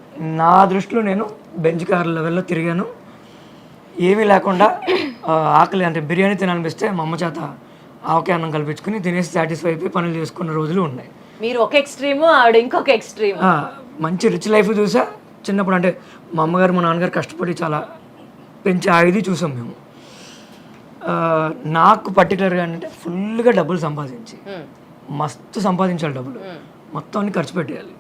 నా దృష్టిలో నేను బెంచ్ కార్ లెవెల్లో తిరిగాను, ఏమీ లేకుండా ఆకలి అంటే బిర్యానీ తినాలనిపిస్తే మా అమ్మ చేత ఆవకాయ అన్నం కల్పించుకుని తినేసి సాటిస్ఫై అయిపోయి పనులు చేసుకున్న రోజులు ఉన్నాయి. మీరు ఒక ఎక్స్ట్రీమ్, ఆవిడ ఇంకొక ఎక్స్ట్రీమ్. మంచి రిచ్ లైఫ్ చూసా చిన్నప్పుడు. అంటే మా అమ్మగారు మా నాన్నగారు కష్టపడి చాలా పెంచి ఇది చూసాం మేము. నాకు పర్టికులర్గా అంటే ఫుల్గా డబ్బులు సంపాదించి, మస్తు సంపాదించాలి డబ్బులు, మొత్తం అన్ని ఖర్చు పెట్టేయాలి,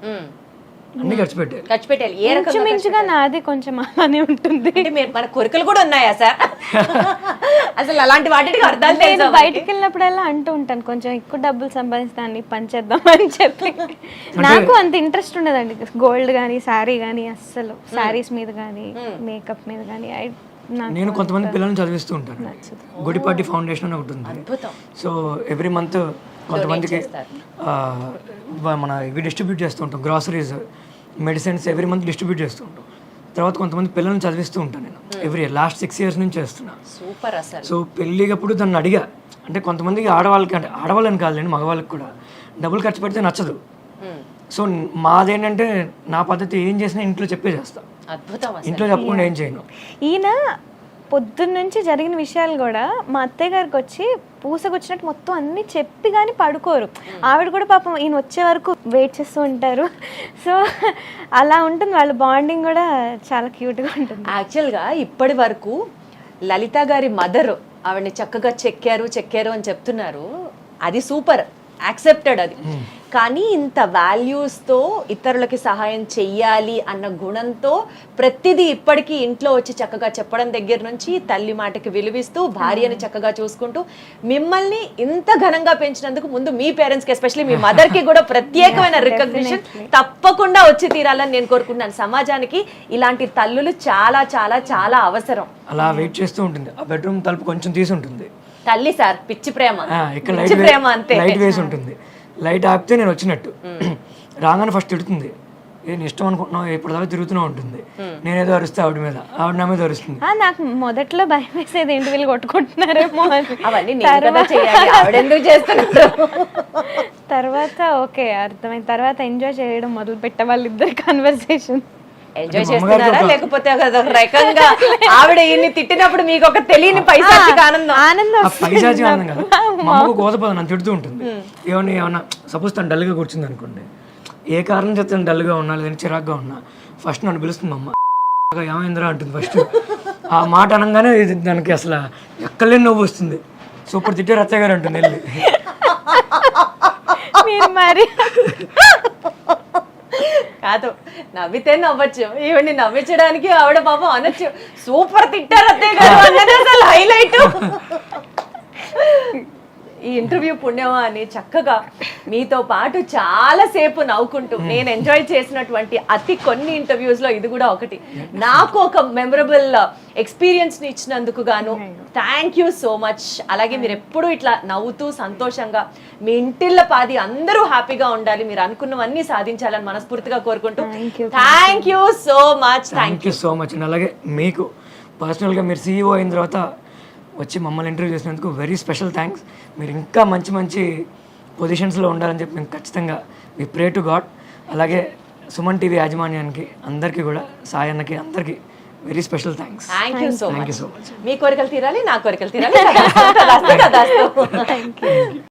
అన్ని ఖర్చు పెట్టాలి. ఏ రకంగా మించుగా నాది కొంచెం అలానే ఉంటుంది. అంటే మన కోరికలు కూడా ఉన్నాయా సార్? అసలు అలాంటి వాటికి అర్థాలు నేను బయటకు వెళ్ళినప్పుడల్లా అంటూ ఉంటాను, కొంచెం ఎక్కువ డబ్బులు సంపాదిస్తాను పని చేద్దాం అని చెప్పి. నాకు అంత ఇంట్రెస్ట్ ఉండదండి గోల్డ్ కానీ శారీ కానీ, అస్సలు శారీస్ మీద కానీ మేకప్ మీద కానీ. నేను కొంతమంది పిల్లల్ని చదివిస్తూ ఉంటాను. గుడిపాటి ఫౌండేషన్ అని ఒకటి ఉంది. సో ఎవ్రీ మంత్ కొంతమందికి మన ఇవి డిస్ట్రిబ్యూట్ చేస్తూ ఉంటాం, groceries, medicines every month distribute చేస్తూ ఉంటాం. తర్వాత కొంతమంది పిల్లల్ని చదివిస్తూ ఉంటాను నేను ఎవ్రీ ఇయర్. లాస్ట్ 6 years నుంచి చేస్తున్నా. సూపర్ అసలు. సో పెళ్ళికప్పుడు దాన్ని అడిగా, అంటే కొంతమందికి ఆడవాళ్ళకి, అంటే ఆడవాళ్ళని కాదులేండి మగవాళ్ళకి కూడా డబ్బులు ఖర్చు పెడితే నచ్చదు. సో మాదేంటంటే నా పద్ధతి ఏం చేసినా ఇంట్లో చెప్పే చేస్తా, ఇంట్లో చెప్పకుండా ఏం చేయను. ఈయన పొద్దున్న నుంచి జరిగిన విషయాలు కూడా మా అత్తయ్య గారికి వచ్చి పూసకొచ్చినట్టు మొత్తం అన్ని చెప్పి కానీ పడుకోరు. ఆవిడ కూడా పాపం ఈయన వచ్చే వరకు వెయిట్ చేస్తూ ఉంటారు. సో అలా ఉంటుంది వాళ్ళ బాండింగ్ కూడా, చాలా క్యూట్గా ఉంటుంది. యాక్చువల్గా ఇప్పటి వరకు లలిత గారి మదర్ ఆవిడని చక్కగా చెక్కారు అని చెప్తున్నారు, అది సూపర్, యాక్సెప్టెడ్ అది. కానీ ఇంత వాల్యూస్తో ఇతరులకి సహాయం చెయ్యాలి అన్న గుణంతో ప్రతిదీ ఇప్పటికీ ఇంట్లో వచ్చి చక్కగా చెప్పడం దగ్గర నుంచి తల్లి మాటకి విలువిస్తూ, భార్యని చక్కగా చూసుకుంటూ, మిమ్మల్ని ఇంత ఘనంగా పెంచినందుకు ముందు మీ పేరెంట్స్కి, ఎస్పెషల్లీ మీ మదర్కి కూడా ప్రత్యేకమైన రికగ్నిషన్ తప్పకుండా వచ్చి తీరాలని నేను కోరుకుంటున్నాను. సమాజానికి ఇలాంటి తల్లులు చాలా చాలా చాలా అవసరం. అలా వెయిట్ చేస్తూ ఉంటుంది. ఆ బెడ్రూమ్ తలుపు కొంచెం తీసి ఉంటుంది, తల్లి సార్ పిచ్చి ప్రేమ, ఇక్కడ పిచ్చి ప్రేమ అంతే. లైట్ వేసి ఉంటుంది, లైట్ ఆపితే నేను వచ్చినట్టు. రాగానే ఫస్ట్ తిడుతుంది, నేను ఇష్టం అనుకుంటున్నావు ఎప్పటిదాకా తిరుగుతూనే ఉంటుంది. నేనేదో అరుస్తే ఆవిడ మీద, ఆవిడ నా మీద అరుస్తుంది. నాకు మొదట్లో భయం వేసేది, ఏంటి వీళ్ళు కొట్టుకుంటున్నారేమో అని. అవన్నీ ఆవిడెందుకు చేస్తున్నారు. తర్వాత ఓకే అర్థమైంది. తర్వాత ఎంజాయ్ చేయడం మొదలు పెట్టే వాళ్ళిద్దరు కన్వర్సేషన్. ఎంజాయ్ మా అమ్మగారికి చేస్తున్నారా ఒక- లేకపోతే అదొక రకంగా ఆవిడ ఈయన్ని తిట్టినప్పుడు మీకు ఒక తెలియని పైసాచిక ఆనందం? ఆనందం ఆ పైశాచి ఆనందం కదా, మా అమ్మకు కోతపద నన్ను తిడుతూ ఉంటుంది. ఏమన్నా సపోజ్ తను డల్గా కూర్చుంది అనుకోండి, ఏ కారణం చేస్తే తను డల్గా ఉన్నా లేదంటే చిరాగ్గా ఉన్నా ఫస్ట్ నన్ను పిలుస్తుంది మా అమ్మ. ఏమైందిరా అంటుంది ఫస్ట్. ఆ మాట అనగానే ఇది దానికి అసలు ఎక్కలేని నవ్వు వస్తుంది. సూపర్ తిట్టారు అత్తయ్య గారు అంటుంది వెళ్ళి. మీరు మరి కాదు, నవ్వితే నవ్వచ్చు, ఈవిడ్ని నవ్వించడానికి ఆవిడ పాపం అనొచ్చు, సూపర్ తిట్టారు అత్తయ్య గారు అన్నది అసలు హైలైట్. ఈ ఇంటర్వ్యూ పుణ్యమా అని చక్కగా మీతో పాటు చాలా సేపు నవ్వుకుంటూ నేను ఎంజాయ్ చేసినటువంటి అతి కొన్ని ఇంటర్వ్యూస్ లో ఇది కూడా ఒకటి. నాకు ఒక మెమరబుల్ ఎక్స్పీరియన్స్ ని ఇచ్చినందుకు గాను థ్యాంక్ యూ సో మచ్. అలాగే మీరు ఎప్పుడూ ఇట్లా నవ్వుతూ సంతోషంగా మీ ఇంటిళ్ళ పాది అందరూ హ్యాపీగా ఉండాలి, మీరు అనుకున్నవన్నీ సాధించాలని మనస్ఫూర్తిగా కోరుకుంటూ thank you so much. Thank you so much. And అలాగే మీకు పర్సనల్గా మీరు CEO అయిన తర్వాత వచ్చి మమ్మల్ని ఇంటర్వ్యూ చేసినందుకు వెరీ స్పెషల్ థ్యాంక్స్. మీరు ఇంకా మంచి మంచి పొజిషన్స్లో ఉండాలని చెప్పి మేము ఖచ్చితంగా వి ప్రే టు గాడ్. అలాగే సుమన్ టీవీ యాజమాన్యానికి అందరికీ కూడా సాయి అన్నకి అందరికీ very special thanks. Thank you so thank you much. So much. మీ కోరికలు తీరాలి, నా కోరికలు తీరాలి. తదాస్తు, తదాస్తు.